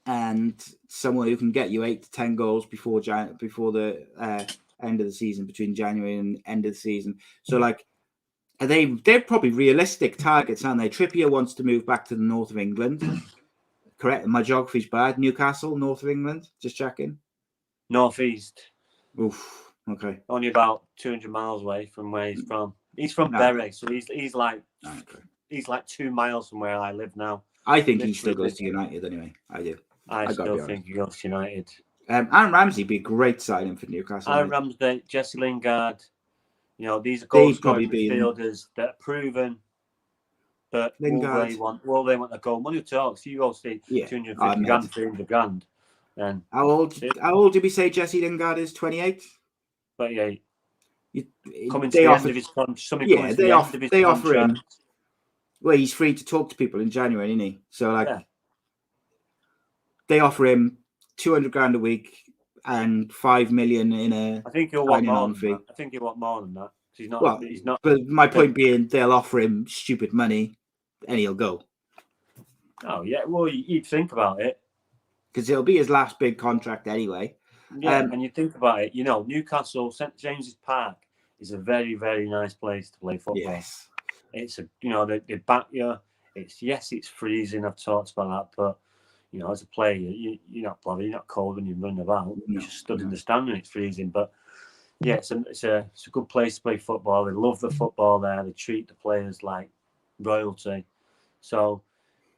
and someone who can get you 8 to 10 goals before the end of the season, between January and end of the season. So, they're probably realistic targets, aren't they? Trippier wants to move back to the north of England. Correct? My geography's bad. Newcastle, north of England. Just checking. Northeast. Oof. Okay. Only about 200 miles away from where he's from. He's from Bury, so he's like 2 miles from where I live now. I think he still goes to United anyway. I do. I still think he goes to United. Aaron Ramsey would be a great signing for Newcastle. Aaron Ramsey, Jesse Lingard. These are goal-scoring midfielders that are proven. But will they want the goal? Money talks. You go see 250 grand, 300 grand. And how old did we say Jesse Lingard is? 28? 28. Coming to the end of his contract. They offer him. Well, he's free to talk to people in January, isn't he? So, they offer him 200 grand a week and 5 million in a. I think he'll want more than that. I think he'll want more than that. He's not. But my point being, they'll offer him stupid money, and he'll go. Oh yeah, well, you'd think about it, because it'll be his last big contract anyway. Yeah, and you think about it, Newcastle, St James's Park is a very, very nice place to play football. Yes, it's they back you. It's freezing. I've talked about that, but as a player, you're not bothered. You're not cold when you're running about. You just stood in the stand and it's freezing. But yeah, it's a good place to play football. They love the football there. They treat the players like royalty. So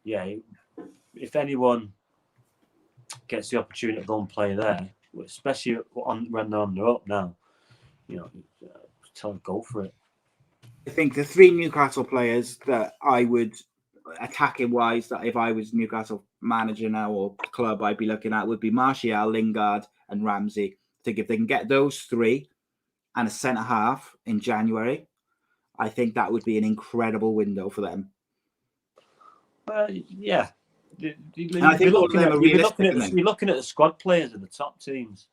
yeah, if anyone gets the opportunity to go and play there, especially when they're on the up now, tell them go for it. I think the 3 Newcastle players that I would, attacking wise, that if I was Newcastle manager now or club, I'd be looking at would be Martial, Lingard, and Ramsey. I think if they can get those 3 and a centre half in January, I think that would be an incredible window for them. Yeah. I think all of them are realistic. You're looking at the squad players of the top teams.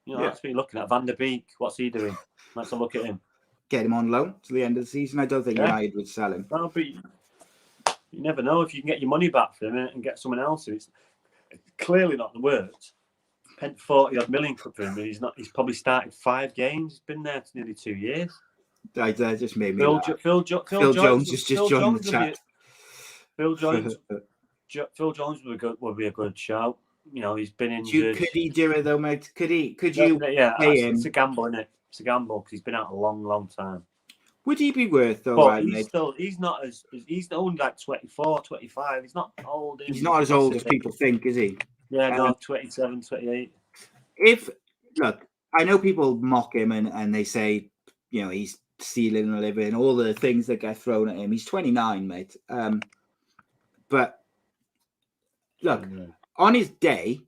That's what you're looking at. Van der Beek, what's he doing? Let's have a look at him. Get him on loan to the end of the season. I don't think United would sell him. No, but you never know if you can get your money back for him and get someone else who's clearly not the worst. Spent 40-odd million for him, but he's probably started 5 games. He's been there for nearly 2 years. That just made me Phil Jones just joined the chat. Phil Jones would be a good shout. He's been injured. Could he do it though, mate? Could you pay him? It's a gamble, isn't it? It's a gamble because he's been out a long, long time. Would he be worth though? But mate? he's not he's only like 24, 25. He's not old. He's not as old as people think, is he? Yeah, no, 27, 28. Look, I know people mock him and they say, you know, he's stealing a living, all the things that get thrown at him. He's 29, mate. But look, on his day,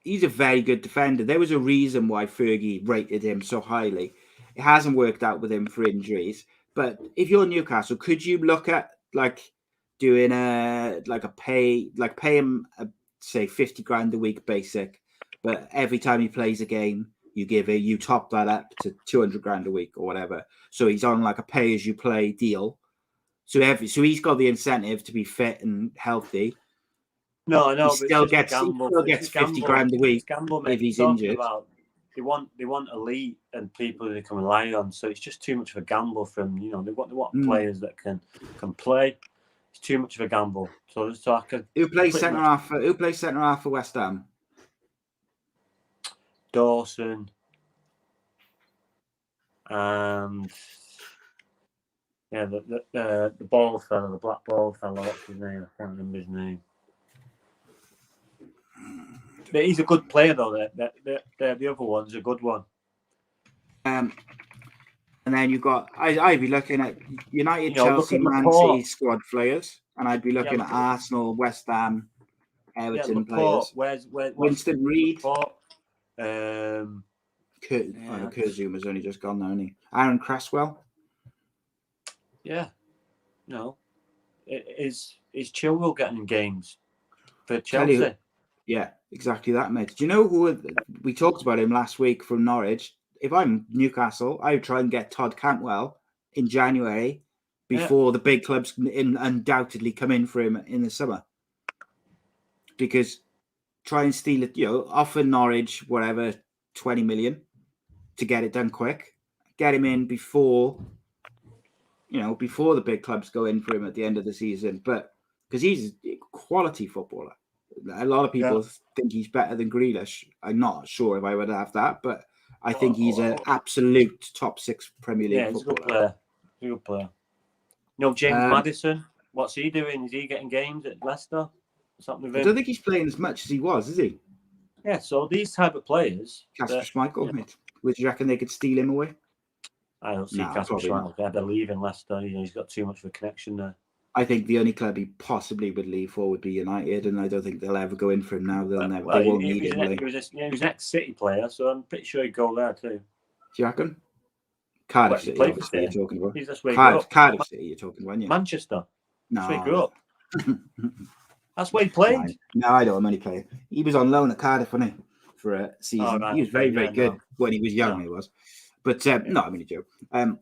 he's a very good defender. There was a reason why Fergie rated him so highly. It hasn't worked out with him for injuries. But if you're Newcastle, could you look at like doing pay him say 50 grand a week basic, but every time he plays a game, you top that up to 200 grand a week or whatever. So he's on like a pay as you play deal. So he's got the incentive to be fit and healthy. No, he still gets 50 grand a week if he's injured. They want elite and people they can rely on. So it's just too much of a gamble from, you know, they want players that can play. It's too much of a gamble. So I could. Who plays centre half for West Ham? Dawson. And yeah, the ball fella, the black ball fella, what's his name? I can't remember his name. But he's a good player though. The other one's a good one. And then you've got I'd be looking at United, Chelsea, Man City squad players, and I'd be looking at Arsenal, West Ham, Everton players. Where's Winston Reid? Kurt Zuma's only just gone now, hasn't he? Aaron Cresswell. Yeah, no, is Chilwell getting games for Chelsea? Yeah, exactly that, mate. Do you know who we talked about him last week from Norwich? If I'm Newcastle, I would try and get Todd Cantwell in January before the big clubs undoubtedly come in for him in the summer. Because try and steal it, offer Norwich, whatever, 20 million to get it done quick. Get him in before the big clubs go in for him at the end of the season. But because he's a quality footballer. A lot of people think he's better than Grealish. I'm not sure if I would have that, but I think he's an absolute top 6 Premier League footballer. He's a good player. James Maddison, what's he doing? Is he getting games at Leicester? Something with him? I don't think he's playing as much as he was, is he? Yeah, so these type of players... Kasper Schmeichel, mate. Would you reckon they could steal him away? I don't see Kasper Schmeichel. They had to leave in Leicester. He's got too much of a connection there. I think the only club he possibly would leave for would be United, and I don't think they'll ever go in for him now. They won't need him. He was an ex-City player, so I'm pretty sure he'd go there too. Do you reckon? Cardiff City, obviously, you're talking about. That's where he grew up. Cardiff City, you're talking about, yeah. Manchester. No. That's where he grew up. That's where he played. No, I don't. I'm only playing. He was on loan at Cardiff, wasn't he, for a season? Oh, right. He was very, very good when he was young. He was, but no, I'm only joking.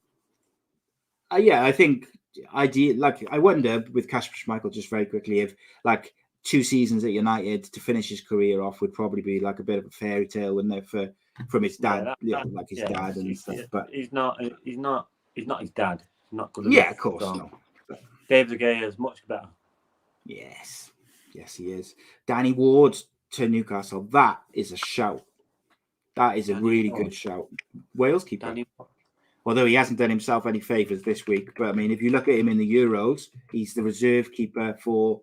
I think. I wonder with Kasper Schmeichel, just very quickly, if 2 seasons at United to finish his career off would probably be like a bit of a fairy tale, wouldn't it, from his dad, his dad and stuff. But he's not his dad. He's not good enough. Yeah, of course, no. David De Gea is much better. Yes, he is. Danny Ward to Newcastle. That is a shout. That is a really good shout. Wales keeper. Although he hasn't done himself any favours this week. But, I mean, if you look at him in the Euros, he's the reserve keeper for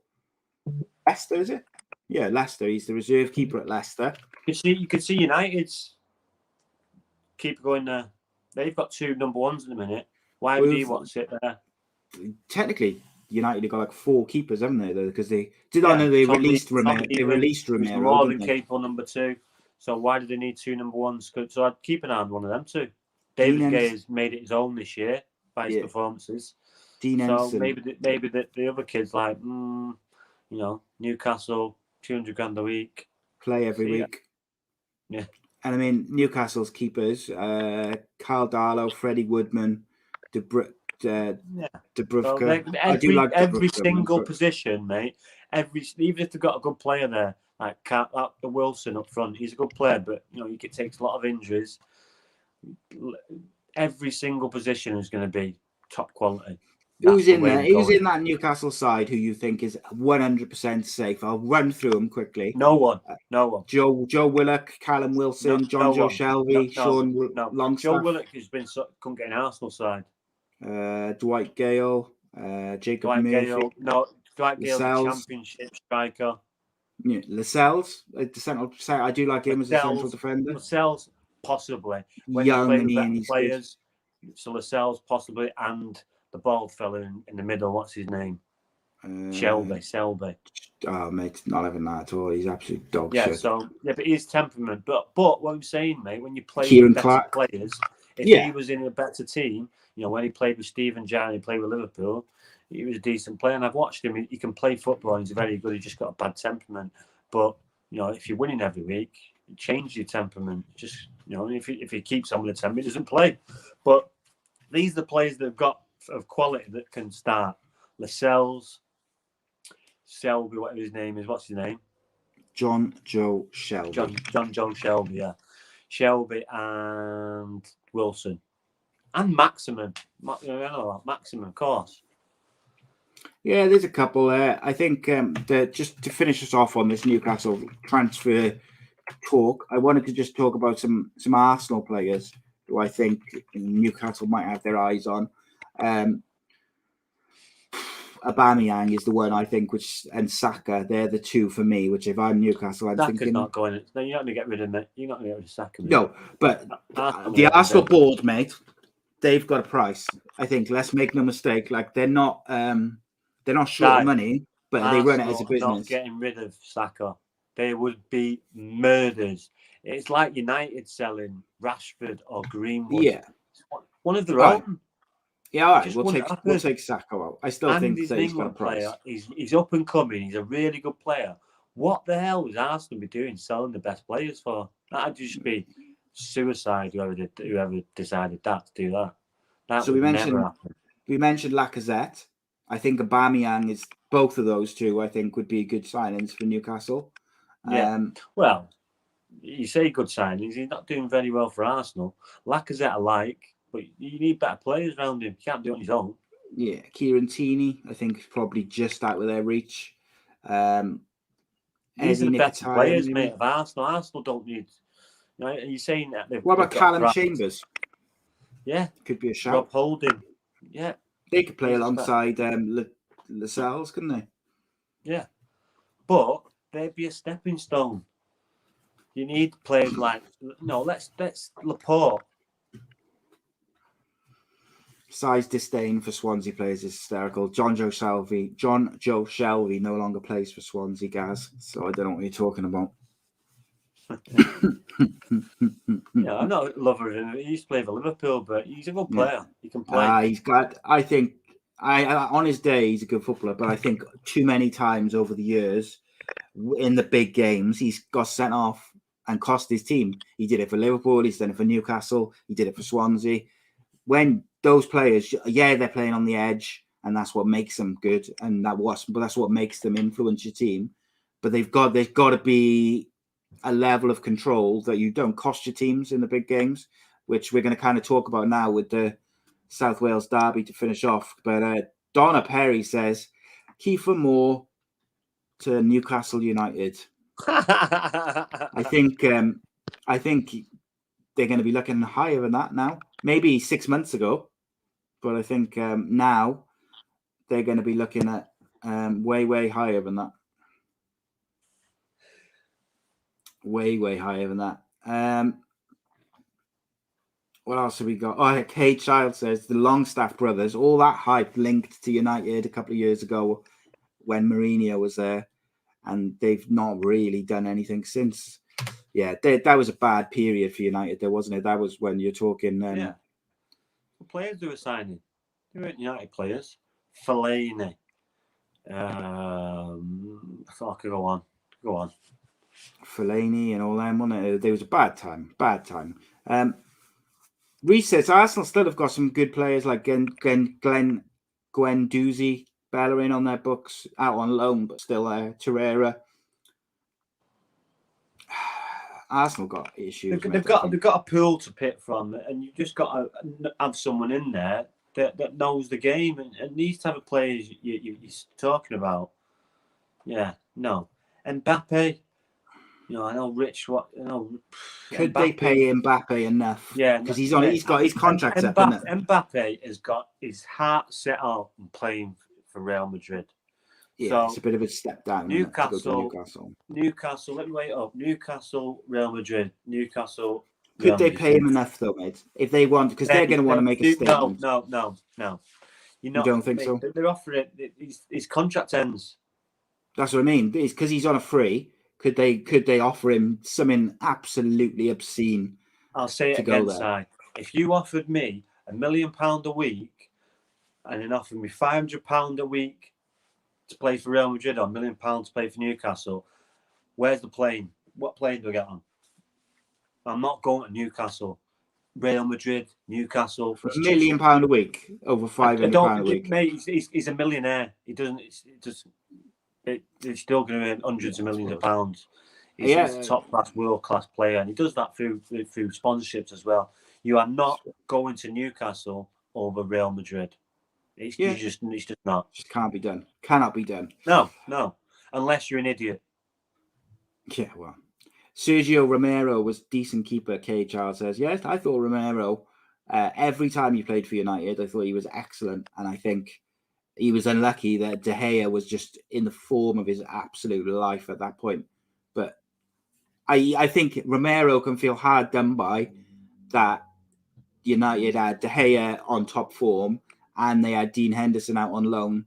Leicester, is it? Yeah, Leicester. He's the reserve keeper at Leicester. You could see United's keeper going there. They've got 2 number 1s in a minute. Why would he want to sit there? Technically, United have got 4 keepers, haven't they? Because they released Romero. They released Romero. More than capable number 2. So why do they need 2 number 1s? So I'd keep an eye on one of them too. David Gay has made it his own this year by his performances. So maybe the other kids Newcastle, 200 grand a week. Play every week. Yeah. And I mean, Newcastle's keepers, Carl Darlow, Freddie Woodman, Dubravka. I do like every single position, mate. Even if they've got a good player there, like the Wilson up front, he's a good player, but he takes a lot of injuries. Every single position is going to be top quality. Who's in the way there? I'm Who's going. in that Newcastle side who you think is 100% safe? I'll run through them quickly. No one. No one. Joe Willock, Callum Wilson, John Joe one. Shelby, Sean no. Longstaff. Joe Willock has been couldn't get an Arsenal side. Dwight Gale, Jacob Dwight Murphy. Gale. No, Dwight Gale's a Lascelles. championship striker. Yeah, Lascelles, the central. I do like him as a central defender. Lascelles, possibly. When Young you play and with better he's players, so Lascelles possibly, and the bald fella in the middle. What's his name? Selby. Oh, mate, not having that at all. He's absolute dog Yeah, shit. so but his temperament. But what I'm saying, mate, when you play Kieran with better Clark. players, if Yeah. he was in a better team, when he played with Steven Gerrard, he played with Liverpool, he was a decent player. And I've watched him. He can play football. He's very good. He's just got a bad temperament. But if you're winning every week, change your temperament. Just if he keeps on with the temperament, he doesn't play. But these are the players that have got of quality that can start. Lascelles, Selby, whatever his name is. What's his name? John Joe Shelby. John Joe Shelby, yeah. Shelby and Wilson. And Maximum. Maximum, of course. Yeah, there's a couple there. I think just to finish us off on this Newcastle transfer talk, I wanted to just talk about some Arsenal players who I think Newcastle might have their eyes on. Aubameyang is the one I think, and Saka, they're the two for me. Which if I'm Newcastle, I'm Saka's thinking not going. No, you're not going to get rid of him. You're not going to get rid of Saka. Mate. No, but the Arsenal board, mate, they've got a price. I think. Let's make no mistake. Like they're not short of money, but Arsenal they run it as a business. Not getting rid of Saka. They would be murders. It's like United selling Rashford or Greenwood. Yeah, one of their own. Yeah, all right. We'll take Saka out. I still think that he's got a price. He's up and coming. He's a really good player. What the hell would Arsenal be doing selling the best players for? That'd just be suicide. Whoever decided to do that. So we mentioned Lacazette. I think Aubameyang is both of those two. I think would be good signings for Newcastle. Yeah. Well, you say good signings. He's not doing very well for Arsenal. Lacazette, I like. But you need better players around him. You can't do it on his own. Yeah, Kieran Tierney, I think, is probably just out of their reach. These are the better players, mate, of Arsenal. Arsenal don't need... are you saying that? What about Callum Chambers? Yeah. Could be a shout. Rob Holding. Yeah. They could play alongside Lascelles, couldn't they? Yeah. But they'd be a stepping stone. You need players like... No, let's Laporte. Size disdain for Swansea players is hysterical. John Joe Shelby no longer plays for Swansea, Gaz. So I don't know what you're talking about. Yeah, I'm not a lover of him. He used to play for Liverpool, but he's a good player. He can play. He's got. I think. On his day, he's a good footballer, but I think too many times over the years, in the big games, he's got sent off and cost his team. He did it for Liverpool. He's done it for Newcastle. He did it for Swansea. When those players, they're playing on the edge, and that's what makes them good, and that's what makes them influence your team. But there's got to be a level of control that you don't cost your teams in the big games, which we're going to kind of talk about now with the South Wales derby to finish off. But Donna Perry says Kiefer Moore to Newcastle United. I think they're going to be looking higher than that now. Maybe 6 months ago. But I think now they're going to be looking at way, way higher than that. Way, way higher than that. What else have we got? Oh, Kate Child says the Longstaff brothers, all that hype linked to United a couple of years ago when Mourinho was there. And they've not really done anything since. Yeah, that was a bad period for United there, wasn't it? That was when you're talking... yeah. The players who were signing, they weren't United players. Fellaini. I thought I could go on. Fellaini and all them, wasn't it? There was a bad time. Reece says Arsenal still have got some good players like Glenn Doozy, Bellerin on their books, out on loan, but still Torreira. Arsenal got issues. They've got a pool to pick from, and you've just got to have someone in there that knows the game, and these type of players you're talking about. Yeah, no. Mbappe, I know Rich. Could Mbappe, they pay Mbappe enough? Yeah, because he's got his contract up, isn't it? Mbappe has got his heart set on playing for Real Madrid. Yeah, so it's a bit of a step down. Newcastle, to go to Newcastle. Newcastle. Let me wait up. Newcastle, Real Madrid. Newcastle. Could they pay him enough though, mate? If they want, because they're going to want to make a statement. No. You don't think so? They're offering it. His contract ends. That's what I mean. It's because he's on a free. Could they offer him something absolutely obscene? I'll say it again, Si. If you offered me £1 million a week and then offered me £500 a week to play for Real Madrid or £1 million to play for Newcastle, where's the plane? What plane do I get on? I'm not going to Newcastle. Real Madrid, Newcastle. For £1 million a week, over £500 a week. Mate, he's a millionaire. He doesn't. It's still going to earn hundreds of millions of pounds. He's a top class, world class player, and he does that through sponsorships as well. You are not going to Newcastle over Real Madrid. It's just not. Just can't be done. Cannot be done. No, unless you're an idiot. Yeah, well, Sergio Romero was decent keeper. K. Charles says, yes, I thought Romero, every time he played for United, I thought he was excellent. And I think he was unlucky that De Gea was just in the form of his absolute life at that point. But I think Romero can feel hard done by that United had De Gea on top form and they had Dean Henderson out on loan.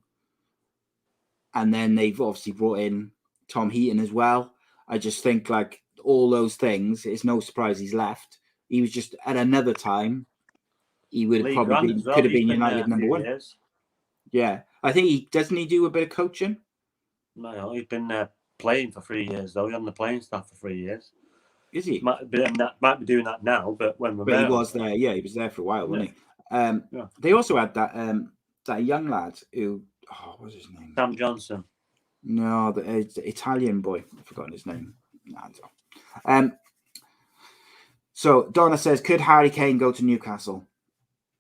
And then they've obviously brought in Tom Heaton as well. I just think like all those things, it's no surprise he's left. He was just at another time, he would have probably could have been United number one. Years. Yeah. I think he do a bit of coaching. No, he's been playing for 3 years though. He's on the playing staff for 3 years. Is he? Might be doing that now, but when he was there, he was there for a while, wasn't he? They also had that young lad who, what was his name? Sam Johnson. No, the Italian boy. I've forgotten his name. So Donna says, could Harry Kane go to Newcastle?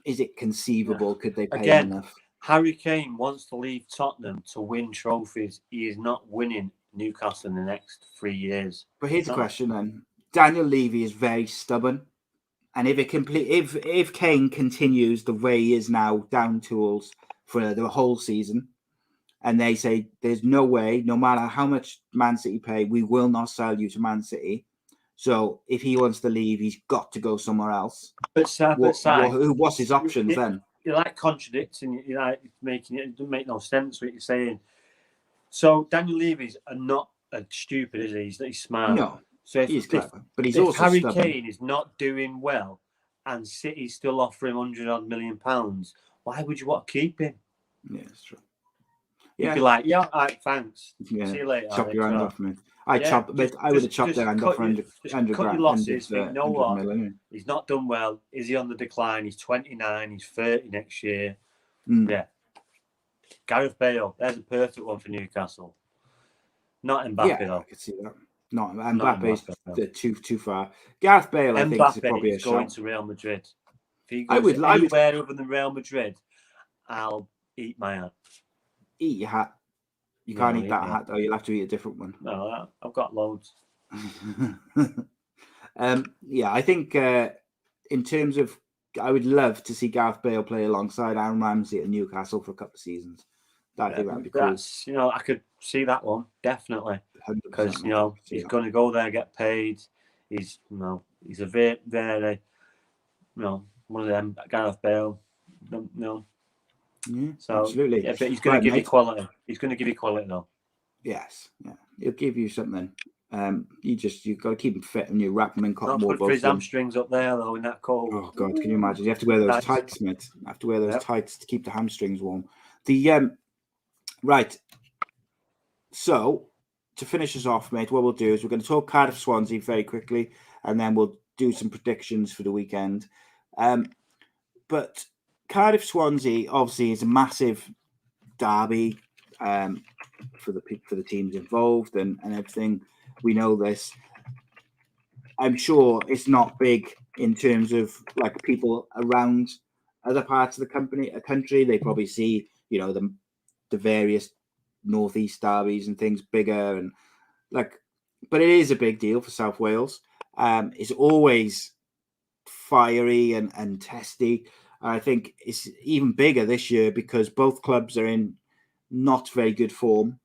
Is it conceivable? Could they pay him enough? Harry Kane wants to leave Tottenham to win trophies. He is not winning Newcastle in the next 3 years. But here's the question then. Daniel Levy is very stubborn. And if Kane continues the way he is now, down tools for the whole season, and they say there's no way, no matter how much Man City pay, we will not sell you to Man City. So if he wants to leave, he's got to go somewhere else. What's his options then? You're like contradicting. You're like making it doesn't make no sense what you're saying. So Daniel Levy's not stupid, is he? He's smart. No, so he's clever, but he's if also Harry stubborn. Kane is not doing well, and City still offering £100 million, why would you want to keep him? Yeah, that's true. You'd be like, all right, thanks. Yeah. See you later. Chop your hand off, mate. I would have chopped their hand off for 100 cut your losses. You know what? Million. He's not done well. Is he on the decline? He's 29. He's 30 next year. Yeah. Gareth Bale. There's a perfect one for Newcastle. Not Mbappe, though. I could see that. Not Mbappe's too far. Gareth Bale, I think, is probably a shot. Going to Real Madrid. If he goes anywhere other than Real Madrid, I'll eat my hat. Eat your hat. You can't eat that hat, though. You'll have to eat a different one. No, I've got loads. I think in terms of, I would love to see Gareth Bale play alongside Aaron Ramsey at Newcastle for a couple of seasons. That'd be cool. I could see that one definitely because he's going to go there, get paid. He's a very one of them. Gareth Bale, Yeah, so absolutely. Yeah, but he's going to give you quality. He's going to give you quality, though. Yes, yeah, he'll give you something. You've got to keep him fit and you wrap him in cotton wool. Not put his hamstrings up there though in that cold. Oh God, can you imagine? You have to wear those tights, mate. You have to wear those tights to keep the hamstrings warm. Right. So to finish us off, mate, what we'll do is we're going to talk Cardiff Swansea very quickly, and then we'll do some predictions for the weekend. But Cardiff Swansea obviously is a massive derby for the teams involved and everything. We know this. I'm sure it's not big in terms of like people around other parts of the country, they probably see, you know, the various northeast derbies and things bigger and like, but it is a big deal for South Wales. It's always fiery and testy. I think it's even bigger this year because both clubs are in not very good form.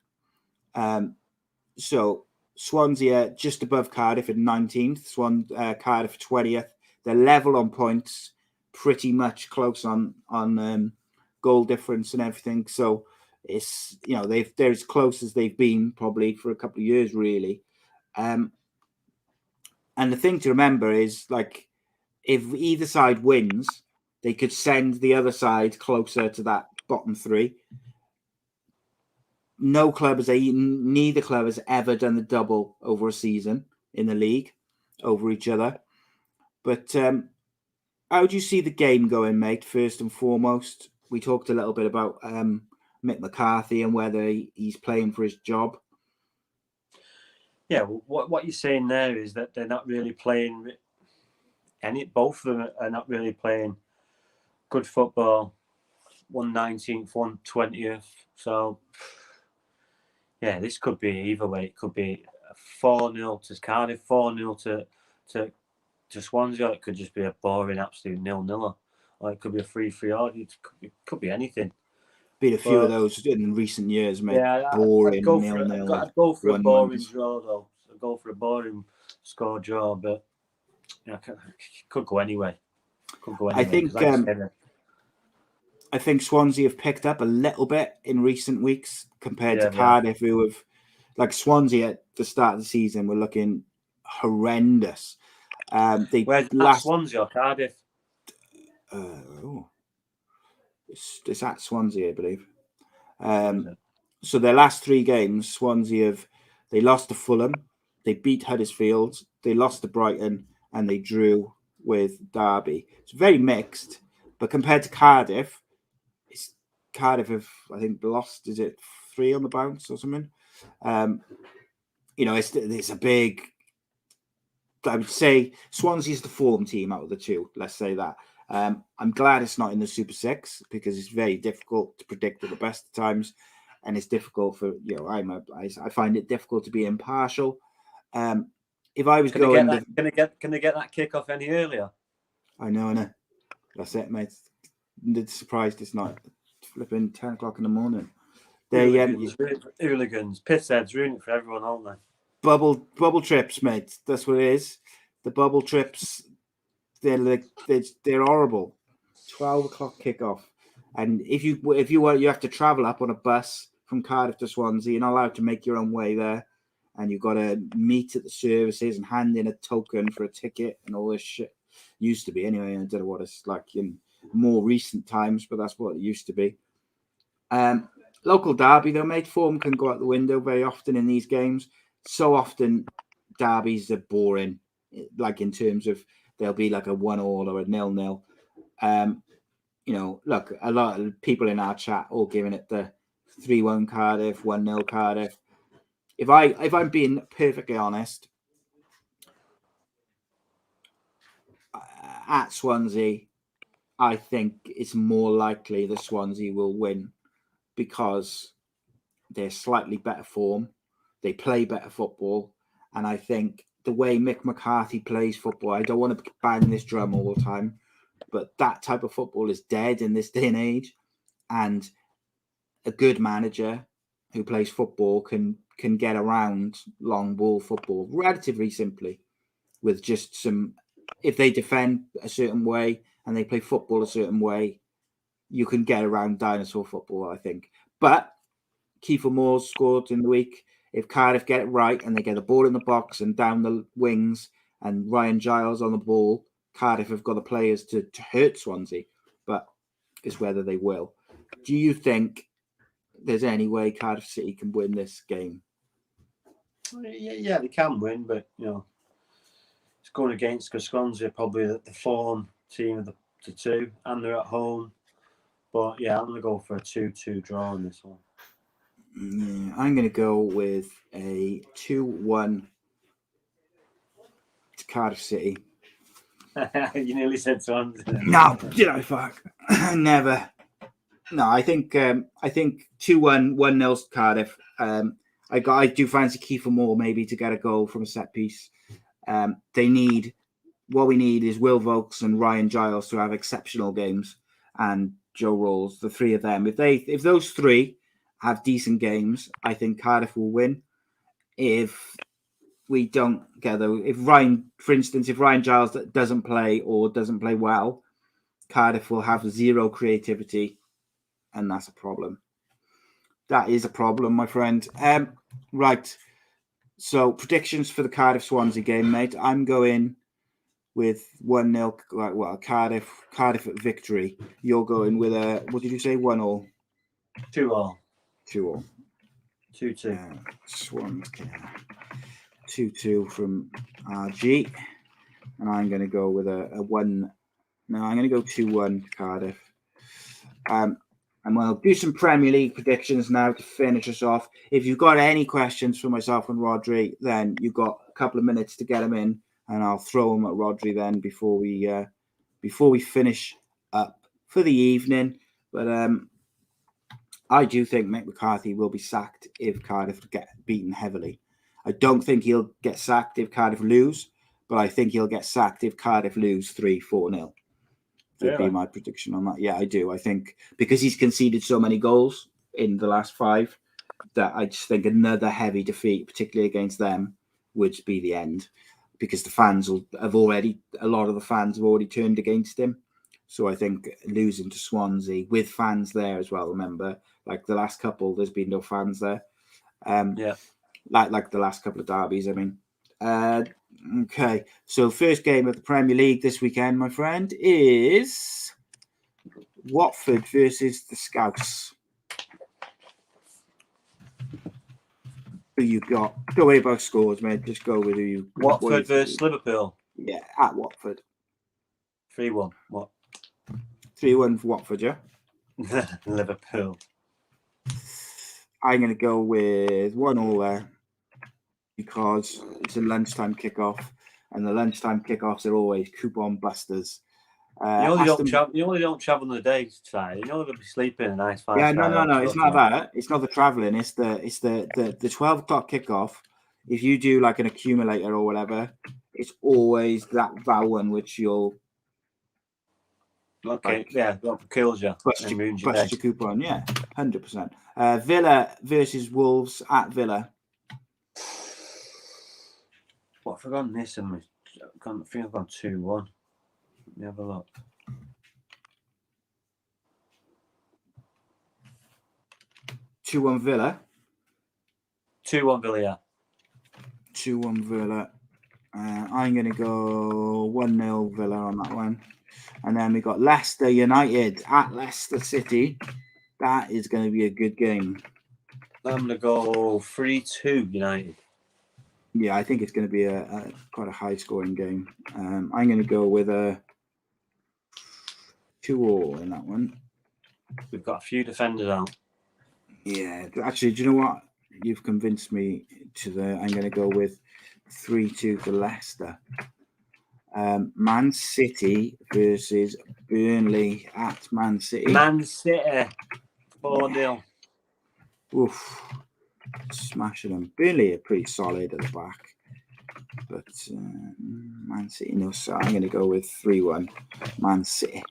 So Swansea just above Cardiff at 19th, Cardiff 20th. They're level on points, pretty much close on goal difference and everything. So it's, you know, they're as close as they've been probably for a couple of years, really. And the thing to remember is, like, if either side wins, they could send the other side closer to that bottom three. Neither club has ever done the double over a season in the league over each other. But how do you see the game going, mate? First and foremost, we talked a little bit about Mick McCarthy and whether he's playing for his job. Yeah, well, what you're saying there is that they're not really playing both of them are not really playing good football. 1/19th, 1/20th. So, yeah, this could be either way. It could be 4-0 to Cardiff, 4-0 to Swansea, or it could just be a boring, absolute 0-0. Or it could be a 3-3, or it could be anything. Been a few of those in recent years, mate. Yeah, boring, I'd go 0-0. I'd go for a boring draw, though. I'd go for a boring score draw, but you know, it could go anyway. I think Swansea have picked up a little bit in recent weeks compared to Cardiff, who have, like, Swansea at the start of the season were looking horrendous. Swansea or Cardiff? It's at Swansea, I believe. So their last three games, Swansea they lost to Fulham, they beat Huddersfield, they lost to Brighton, and they drew with Derby. It's very mixed, but compared to Cardiff, Cardiff have, I think, lost, is it 3 on the bounce or something? You know, it's a big, I would say Swansea's the form team out of the two, let's say that. I'm glad it's not in the Super 6 because it's very difficult to predict at the best of times, and it's difficult for, you know, I find it difficult to be impartial. If I was going, can they get that kickoff any earlier? I know. That's it, mate. It's surprised it's not flipping 10 o'clock in the morning. Hooligans, piss heads, ruining it for everyone, aren't they? Bubble trips, mate. That's what it is. The bubble trips, they're horrible. 12 o'clock kickoff, and if you have to travel up on a bus from Cardiff to Swansea. You're not allowed to make your own way there, and you've got to meet at the services and hand in a token for a ticket and all this shit. Used to be anyway. I don't know what it's like in more recent times, but that's what it used to be. Local derby, though, mate, form can go out the window very often in these games. So often, derbies are boring, like in terms of there'll be like a 1-1 or a 0-0. You know, look, a lot of people in our chat all giving it the 3-1 Cardiff, 1-0 Cardiff. If I'm being perfectly honest, at Swansea, I think it's more likely that Swansea will win because they're slightly better form, they play better football, and I think the way Mick McCarthy plays football, I don't want to bang this drum all the time, but that type of football is dead in this day and age, and a good manager who plays football can get around long ball football relatively simply with just some. If they defend a certain way and they play football a certain way, you can get around dinosaur football, I think. But Kiefer Moore's scored in the week. If Cardiff get it right and they get the ball in the box and down the wings and Ryan Giles on the ball, Cardiff have got the players to hurt Swansea, but it's whether they will. Do you think there's any way Cardiff City can win this game? Yeah, they can win, but you know, it's going against because Swansea are probably the form team of the two, and they're at home. But yeah, I'm going to go for a 2-2 draw on this one. Yeah, I'm going to go with a 2-1 to Cardiff City. You nearly said Swansea. No, fuck. Never. No, I think 2-1, 1-0 Cardiff. I do fancy Kiefer Moore maybe to get a goal from a set piece. What we need is Will Vokes and Ryan Giles to have exceptional games, and Joe Rolls, the three of them. If those three have decent games, I think Cardiff will win. If we don't get those, if Ryan Giles doesn't play or doesn't play well, Cardiff will have zero creativity, and that's a problem. That is a problem, my friend. Right. So predictions for the Cardiff-Swansea game, mate. I'm going with 1-0, Cardiff at victory. You're going with what did you say? 1-0? 2-2. 2-2. 2-2. Swansea. 2-2 from RG. And I'm going to go with a 1. No, I'm going to go 2-1 to Cardiff. And we'll do some Premier League predictions now to finish us off. If you've got any questions for myself and Rhodri, then you've got a couple of minutes to get them in, and I'll throw them at Rhodri then before we finish up for the evening. But I do think Mick McCarthy will be sacked if Cardiff get beaten heavily. I don't think he'll get sacked if Cardiff lose, but I think he'll get sacked if Cardiff lose 3-4-0. Would be my prediction on that. Yeah, I do. I think because he's conceded so many goals in the last 5 that I just think another heavy defeat, particularly against them, would be the end. Because a lot of the fans have already turned against him. So I think losing to Swansea with fans there as well. Remember, like the last couple, there's been no fans there. Like the last couple of derbies. I mean, okay. So first game of the Premier League this weekend, my friend, is Watford versus the Scouts. Who you got? Don't worry about scores, mate. Just go with who you. Watford versus Liverpool. Yeah, at Watford. 3-1. What? 3-1 for Watford, yeah? Liverpool. I'm going to go with 1-1 there because it's a lunchtime kickoff, and the lunchtime kickoffs are always coupon busters. You only don't travel on the day, Si. You know they'll be sleeping in a nice 5 Yeah, no. It's not that. It's not the travelling. It's the 12 o'clock kickoff. If you do like an accumulator or whatever, it's always that one which you'll. Okay, that kills you. Bust your coupon, yeah, 100%. Villa versus Wolves at Villa. What have I gone this? I think I've gone 2-1. Let me have a look. Villa. 2-1 Villa, yeah. 2-1 Villa. I'm going to go 1-0 Villa on that one. And then we got Leicester United at Leicester City. That is going to be a good game. I'm going to go 3-2 United. Yeah, I think it's going to be a quite a high-scoring game. I'm going to go with a 2-2 in that one. We've got a few defenders out. Yeah, actually, do you know what? You've convinced me I'm going to go with 3-2 for Leicester. Man City versus Burnley at Man City. Man City 4-0. Oof. Smashing them. Burnley are pretty solid at the back. But Man City, no, so I'm going to go with 3-1 Man City.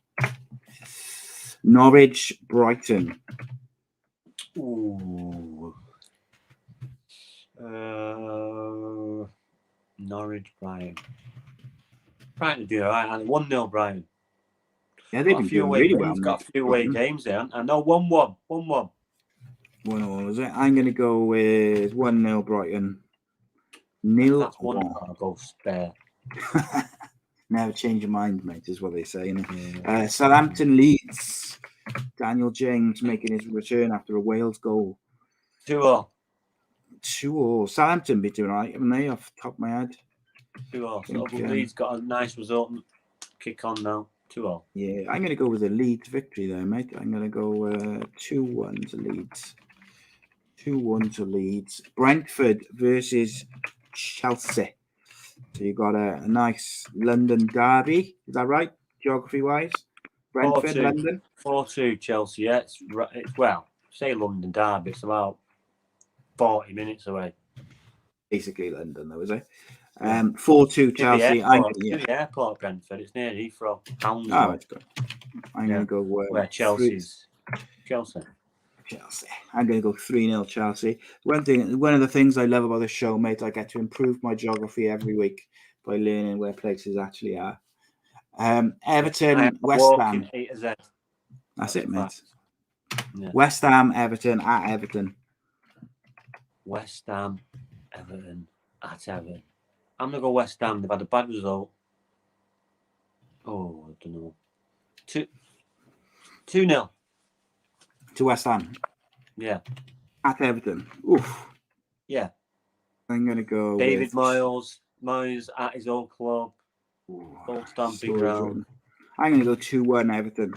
Norwich, Brighton. Ooh. Norwich, Brighton. Brighton do all right. 1-0 Brighton. Yeah, they've been doing really well. He's got a few away games there. I know 1-1. 1-1. 1-1, is it? I'm going to go with 1-0 Brighton. That's 1 goal spare. Never change your mind, mate, is what they say. Southampton Leeds. Daniel James making his return after a Wales goal. 2-0. 2-0. Southampton be doing all right, haven't they, off the top of my head? 2-0. So Leeds got a nice result. Kick on now. 2-0. Yeah, I'm going to go with a Leeds victory there, mate. I'm going to go 2-1 to Leeds. 2-1 to Leeds. Brentford versus Chelsea. So you got a nice London derby. Is that right? Geography-wise? Brentford, 4-2. London? 4-2 Chelsea. Yeah, it's well, say London derby. It's about 40 minutes away. Basically London, though, is it? 4-2 Chelsea. The airport, Brentford. It's near Heathrow. Oh, that's good. I'm going to go where Chelsea's Chelsea. I'm going to go 3-0 Chelsea. One of the things I love about this show, mate, I get to improve my geography every week by learning where places actually are. Everton, West Ham. A to Z. That's it, mate. Yeah. West Ham, Everton at Everton. West Ham, Everton at Everton. I'm going to go West Ham. They've had a bad result. Oh, I don't know. 2-0. To West Ham? Yeah. At Everton? Oof. Yeah. I'm going to go David Moyes at his old club. Old stamping ground. I'm going to go 2-1 Everton.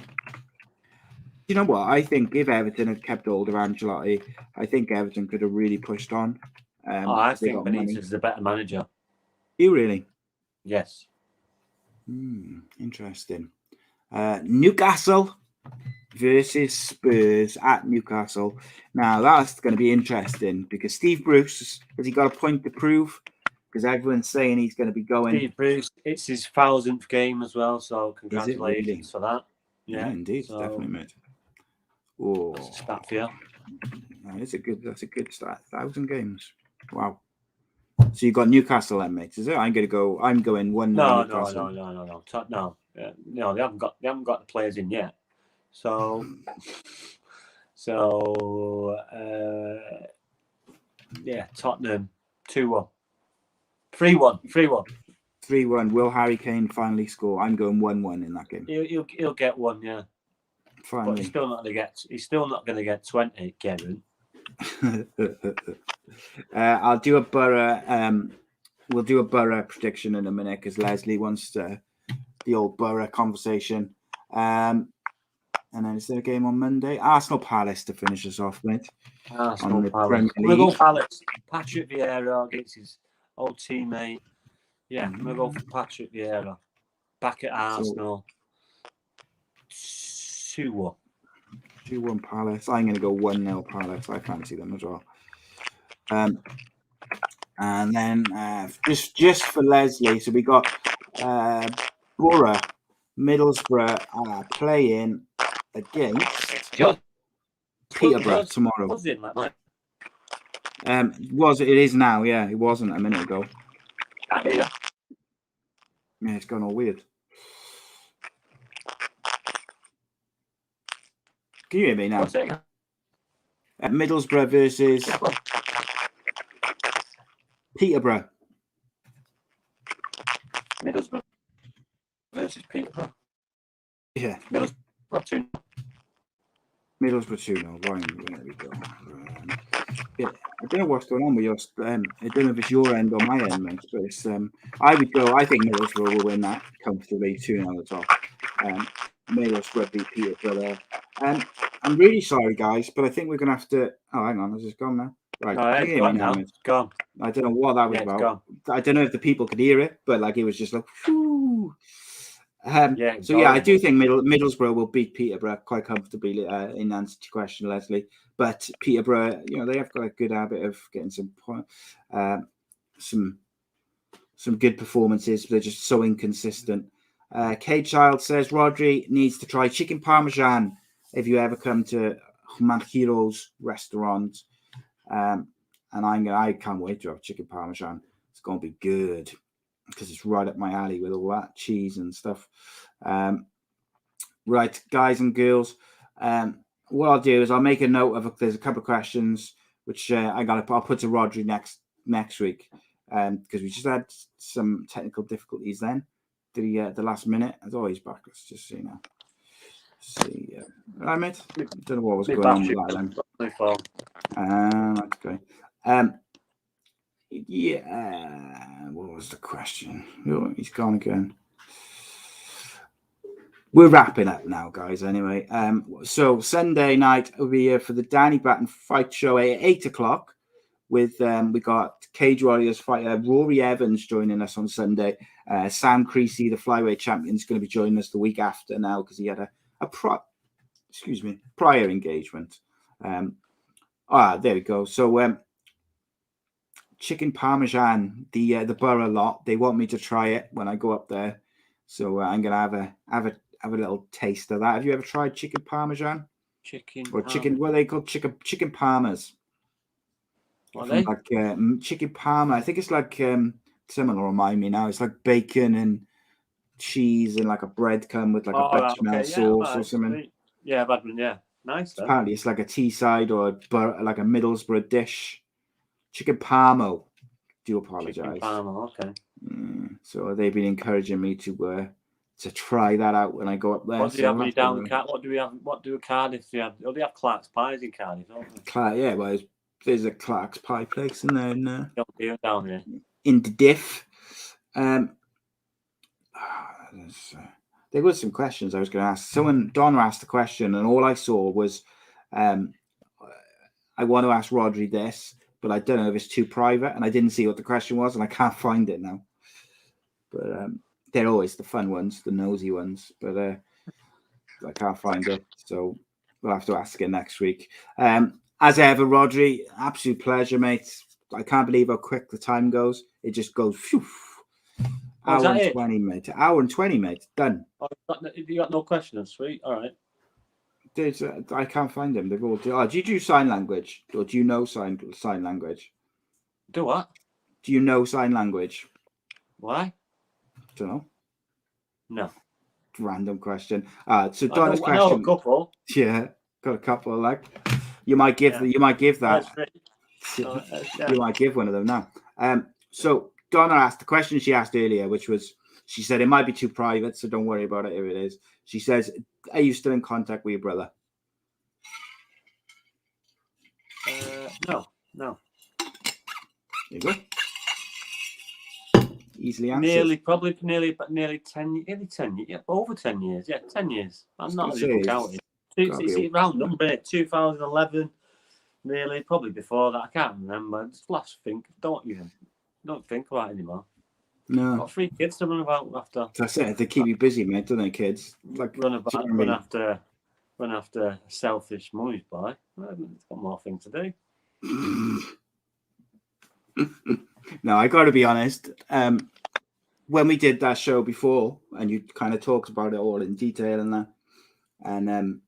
You know what? I think if Everton had kept hold of Ancelotti, I think Everton could have really pushed on. I think Benitez is a better manager. You really? Yes. Interesting. Newcastle versus Spurs at Newcastle. Now, that's going to be interesting because Steve Bruce, has he got a point to prove? Because everyone's saying he's going to be going. Steve Bruce, it's his 1000th game as well, so congratulations for that. Yeah, indeed, definitely, mate. Oh, that's a stat for you. That's a good start. 1000 games. Wow. So you got Newcastle then, mate, is it? I'm going 1-0 Newcastle. No. No, they haven't got the players in yet. So Tottenham 2-1. 3-1. 3-1. Will Harry Kane finally score? I'm going 1-1 in that game. He'll get one, yeah. Finally. But he's still not going to get 20, Kevin. I'll do a Borough. We'll do a Borough prediction in a minute because Leslie wants the old Borough conversation. And then is there a game on Monday? Arsenal Palace to finish us off, mate. Arsenal Palace. We'll go Palace. Patrick Vieira against his old teammate. Yeah, we'll go for Patrick Vieira. Back at Arsenal. 2-1. 2-1 Palace. I'm going to go 1-0 Palace. I fancy them as well. And then just for Leslie, so we got Borough, Middlesbrough playing against Peterborough tomorrow. It is now, yeah. It wasn't a minute ago. Yeah, it's gone all weird. Can you hear me now? Middlesbrough versus Peterborough. Middlesbrough versus Peterborough. Yeah. Middlesbrough 2-0. Right, there we go. Yeah, I don't know what's going on with your. I don't know if it's your end or my end, mate. But it's. I think Middlesbrough will win that comfortably, 2-0 at the top. Middlesbrough beat Peterborough there. I'm really sorry, guys, but I think we're going to have to. Oh, hang on, is it gone now? Right, can you hear me now? It's gone. I don't know what that was about. Gone. I don't know if the people could hear it, but like it was just like. Whew. I do think Middlesbrough will beat Peterborough quite comfortably in answer to your question, Leslie. But Peterborough, they have got a good habit of getting some good performances. But they're just so inconsistent. K Child says Rhodri needs to try chicken parmesan if you ever come to Managerial's restaurant. And I can't wait to have chicken parmesan. It's going to be good because it's right up my alley with all that cheese and stuff. Right, guys and girls. What I'll do is I'll make a note of there's a couple of questions which I'll put to Rhodri next week because we just had some technical difficulties then. The last minute. As always, back. Let's just see now. See, right, mate. I don't know what was going on with that then. That's great. What was the question? Oh, he's gone again. We're wrapping up now, guys. Anyway, so Sunday night will be here for the Danny Batten fight show at 8:00. with we got Cage Warriors fighter Rory Evans joining us on Sunday. Sam Creasy, the flyweight champion, is going to be joining us the week after now because he had a prior engagement. There we go. So chicken parmesan, the borough lot, they want me to try it when I go up there. So I'm gonna have a little taste of that. Have you ever tried chicken parmesan? Chicken Or chicken? What are they called? Chicken parmas. What are they? Like chicken parma. I think it's like someone will remind me now. It's like bacon and cheese and like a bread come with like a bechamel sauce or something. Yeah, Badman. Yeah, nice. Apparently, it's like a teaside or like a Middlesbrough dish. Chicken parmo. Do apologise. Chicken parma. Okay. So they've been encouraging me to try that out when I go up there. What do you have when you down the What do we have? What do Cardiff? Do you have? Oh, they have Clark's pies in Cardiff, don't they? Yeah, well, there's a Clark's pie place in there. Down here. In the diff. There was some questions I was going to ask. Donna asked a question, and all I saw was, I want to ask Rhodri this, but I don't know if it's too private, and I didn't see what the question was, and I can't find it now. But they're always the fun ones, the nosy ones, but I can't find it, so we'll have to ask again next week. As ever, Rhodri, absolute pleasure, mate. I can't believe how quick the time goes. It just goes, phew. Hour and 20, mate. Hour and 20, mate. Done. Oh, you got no questions, sweet. All right. I can't find them. They've all. Do you do sign language, or do you know sign language? Do what? Do you know sign language? Why? Don't know. No. Random question. So Donna's question. I know a couple. Yeah, got a couple. Like you might give that. You might give one of them now. So Donna asked the question she asked earlier, which was, she said it might be too private, so don't worry about it if it is. She says, are you still in contact with your brother? No. There you go. Easily answered. Probably nearly 10 years. Yeah, over 10 years. Yeah, 10 years. I'm not even counting. It's round number, 2011. Really, probably before that. I can't remember. Just last think. Don't think about it anymore. No. I've got 3 kids to run about after. That's it. They keep you busy, mate, don't they, kids? Like run after a selfish mummy's boy. It's got more things to do. No, I got to be honest. When we did that show before, and you kind of talked about it all in detail and that, and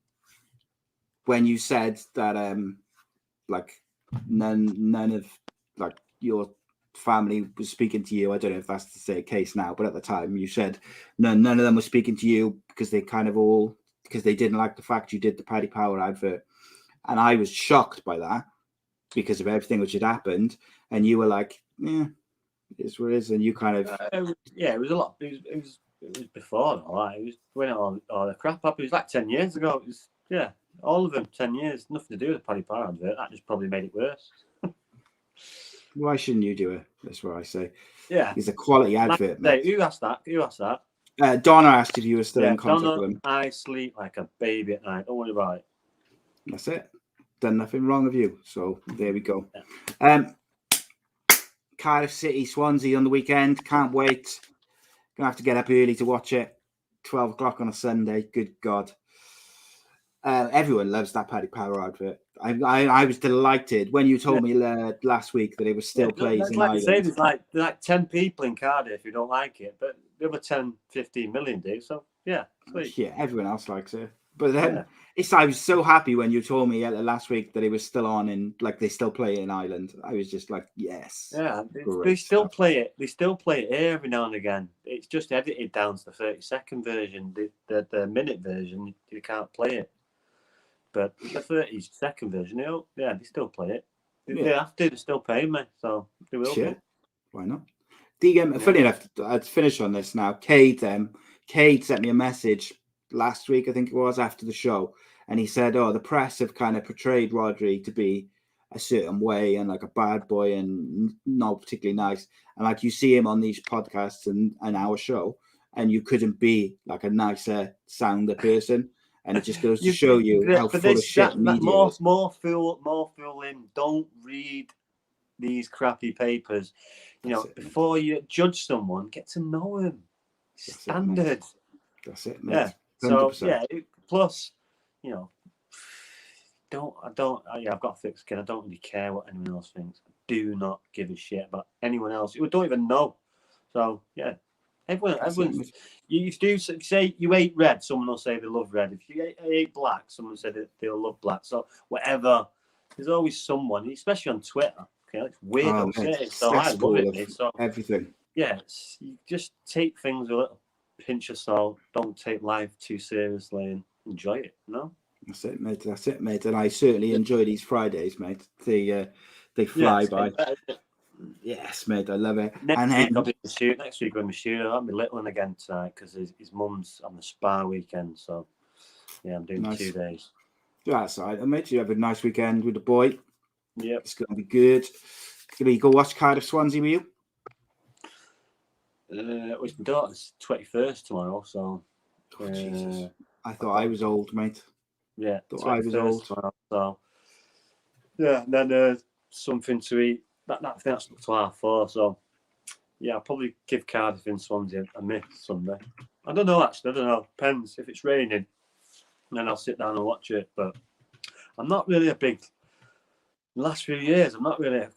when you said that, like none of like your family was speaking to you. I don't know if that's the case now, but at the time you said none of them were speaking to you because they didn't like the fact you did the Paddy Power advert, and I was shocked by that because of everything which had happened. And you were like, "Yeah, it is what it is," and you kind of it was a lot. It was before all that. It was when all the crap happened. It was like 10 years ago. It was all of them 10 years. Nothing to do with the Paddy Power advert. That just probably made it worse. Why shouldn't you do it? That's what I say. Yeah, it's a quality advert. Who asked that? Donna asked if you were still in contact Donna, with him. I sleep like a baby at night. Don't worry about it. That's it. Done nothing wrong with you. So there we go. Yeah. Cardiff City, Swansea on the weekend. Can't wait. Gonna have to get up early to watch it. 12 o'clock on a Sunday. Good God. Everyone loves that Paddy Power advert. I was delighted when you told me last week that it was still plays in Ireland. There's like 10 people in Cardiff who don't like it, but the other 10, 15 million do. So sweet. Yeah, everyone else likes it. But then I was so happy when you told me last week that it was still on and like they still play it in Ireland. I was just like, yes. Yeah, they still play it. They still play it here every now and again. It's just edited down to the 30-second version. The minute version, you can't play it. But the 30-second version, they still play it. They have to. They're still paying me, so they will. Sure. Why not? Funny enough, I'd finish on this now. Cade sent me a message last week, I think it was, after the show, and he said, the press have kind of portrayed Rhodri to be a certain way and like a bad boy and not particularly nice. And like you see him on these podcasts and our show, and you couldn't be like a nicer sounder person. And it just goes to show you how full of shit media is. More fooling. Don't read these crappy papers. Before you judge someone, get to know them. Standard. That's it, mate. Yeah. 100%. So plus, I've got thick skin. I don't really care what anyone else thinks. I do not give a shit about anyone else. You don't even know. So yeah, everyone. You do say you hate red, someone will say they love red. If you hate black, someone will say that they'll love black. So whatever, there's always someone, especially on Twitter. Okay, it's weird. So I love it. So everything. Yeah, you just take things a little pinch of salt. Don't take life too seriously and enjoy it. That's it, mate. And I certainly enjoy these Fridays, mate. They fly by. Yes, mate. I love it. Next week we're in the studio. I'll be littling again tonight because his mum's on the spa weekend. So yeah, I'm doing 2 days. That's all right. Mate, you have a nice weekend with the boy. Yep. It's going to be good. Can we go watch Cardiff Swansea with you? It's my daughter's 21st tomorrow, so Jesus. I thought I was old, mate. Yeah, I was old. Tomorrow, so yeah, and then something to eat. I think that's till 4:30. So yeah, I'll probably give Cardiff in Swansea a miss Sunday. I don't know, actually. I don't know. Depends. If it's raining, then I'll sit down and watch it. But I'm not really a big. The last few years, I'm not really. I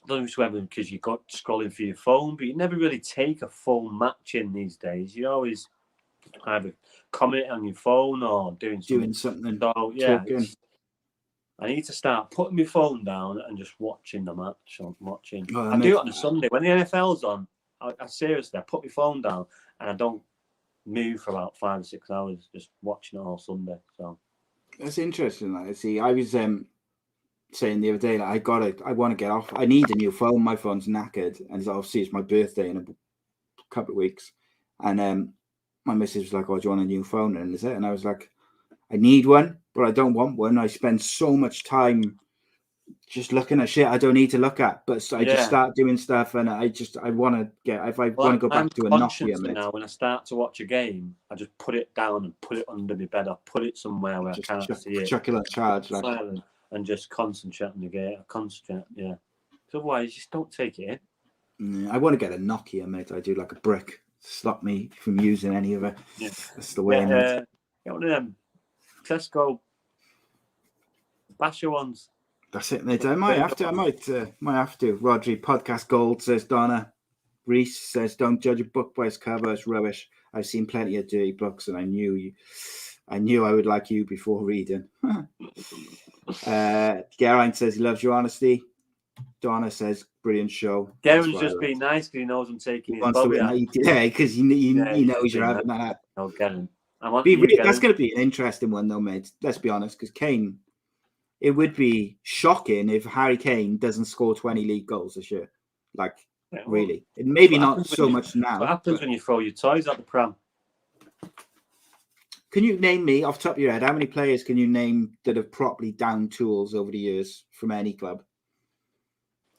don't know whether because you got scrolling through your phone, but you never really take a full match in these days. You always either comment on your phone or doing something. So yeah, talking. I need to start putting my phone down and just watching the match. I do it on a Sunday when the NFL's on. I seriously, I put my phone down and I don't move for about 5 or 6 hours, just watching it all Sunday. So that's interesting. I see. I was saying the other day, like, I want to get off. I need a new phone. My phone's knackered, and obviously it's my birthday in a couple of weeks. And my missus was like, "Oh, do you want a new phone?" And is it? And I was like, "I need one, but I don't want one. I spend so much time just looking at shit I don't need to look at." But I just start doing stuff, and I want to get. If I want to go back to a Nokia, now when I start to watch a game, I just put it down and put it under my bed. I put it somewhere where just I can't see it. Chuck it on charge, silent. And just concentrate on the game. Yeah. So otherwise, just don't take it in. I want to get a Nokia, mate. I do like a brick to stop me from using any of it. Yeah. That's the way. Get one of them Tesco basher ones. That's it, mate. I might have to. Rhodri Podcast Gold says Donna. Reese says, "Don't judge a book by its cover. It's rubbish. I've seen plenty of dirty books, and I knew I would like you before reading." Geraint says he loves your honesty. Donna says brilliant show. Geraint's just being nice because he knows I'm taking his bobby out. Yeah, because he knows you're having that. No, Geraint. That's going to be an interesting one, though, mate. Let's be honest, because Kane. It would be shocking if Harry Kane doesn't score 20 league goals this year. Like, really. Maybe not so much now. What happens when you throw your toys at the pram? Can you name me, off the top of your head, how many players can you name that have properly downed tools over the years from any club?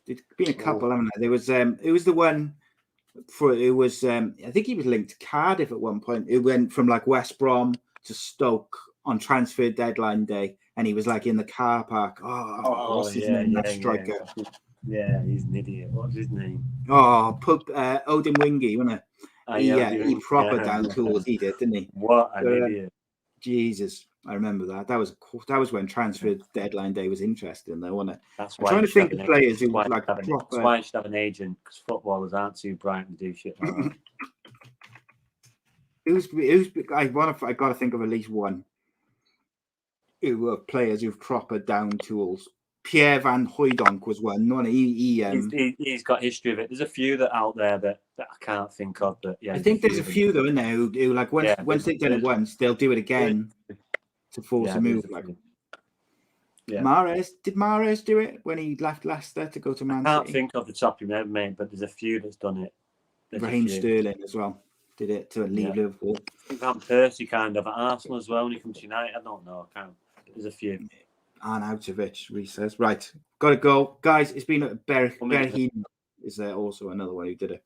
There's been a couple, haven't there? There was, it was the one I think he was linked to Cardiff at one point. It went from like West Brom to Stoke on transfer deadline day, and he was like in the car park. What's his name? That striker. Yeah, he's an idiot. What's his name? Odin Wingy, wasn't it? He proper down tools. He did, didn't he? What an idiot! Jesus, I remember that. That was when transfer deadline day was interesting, though, wasn't it? That's why I'm trying to think of players who like. That's why you should have an agent, because footballers aren't too bright to do shit like that. I got to think of at least one. Who were players who've proper down tools. Pierre Van Hooijdonk was one. He's got history of it. There's a few that out there that I can't think of. But yeah, I think there's a few though in there who like once they've done it once, they'll do it again to force a move. Like Mahrez, did Mahrez do it when he left Leicester to go to Man City? I can't think of the top of my head, mate, but there's a few that's done it. Raheem Sterling as well did it to leave Liverpool. Van Persie kind of at Arsenal as well when he comes to United. I don't know. I can't. There's a few. Arnautovic, Reece says. Right, got to go. Guys, it's been Berahino is there also another one who did it.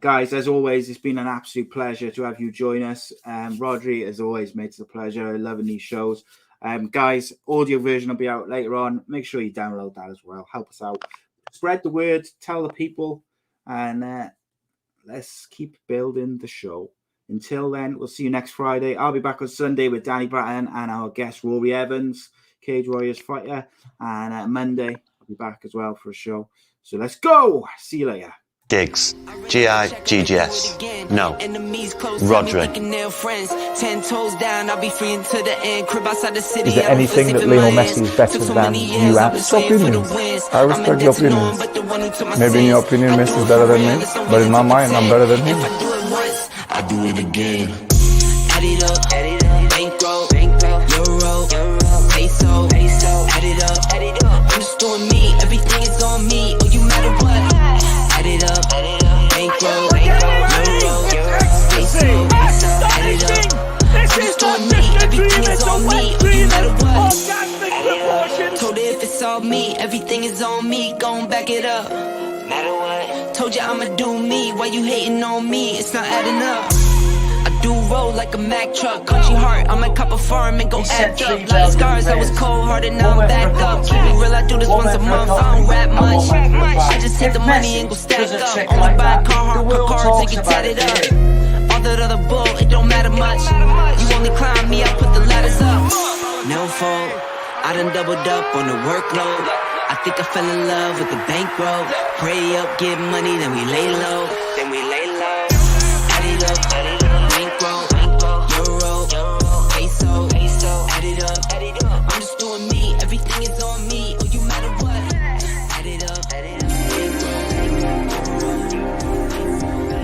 Guys, as always, it's been an absolute pleasure to have you join us. Rhodri, as always, mate, it's a pleasure. Loving these shows. Guys, audio version will be out later on. Make sure you download that as well. Help us out. Spread the word. Tell the people. And let's keep building the show. Until then, we'll see you next Friday. I'll be back on Sunday with Danny Bratton and our guest, Rory Evans, Cage Warriors fighter. And Monday, I'll be back as well for a show. So let's go. See you later. Giggs. G-I-G-G-S. No. Rhodri. Is there anything that Lionel Messi is better than you at? It's opinions. I respect your opinions. Maybe in your opinion, Messi is better than me, but in my mind, I'm better than him. I do it again. Add it up, bankroll, euro, peso, add it up, I'm just doing me, everything is on me, oh you matter what, add it up, bankroll, euro, peso, add it up, I'm just doing me, everything is on me, oh you matter what, told her if it's all me, everything is on me, gon' back it up, matter what, told you I'ma do me, why you hating on me, it's not adding up. Do roll like a Mack truck, country heart, I might cop a farm and go act up. Lot of scars, I was cold hearted, now I'm back up. Keep me real, I do this once a month, I don't rap much. I just hit the money and go stack up. Only buy car, cards, and get tatted up. All that other bull, it don't matter much. You only climb me, I put the ladders up. No fault, I done doubled up on the workload. I think I fell in love with the bankroll. Pray up, get money, then we lay low.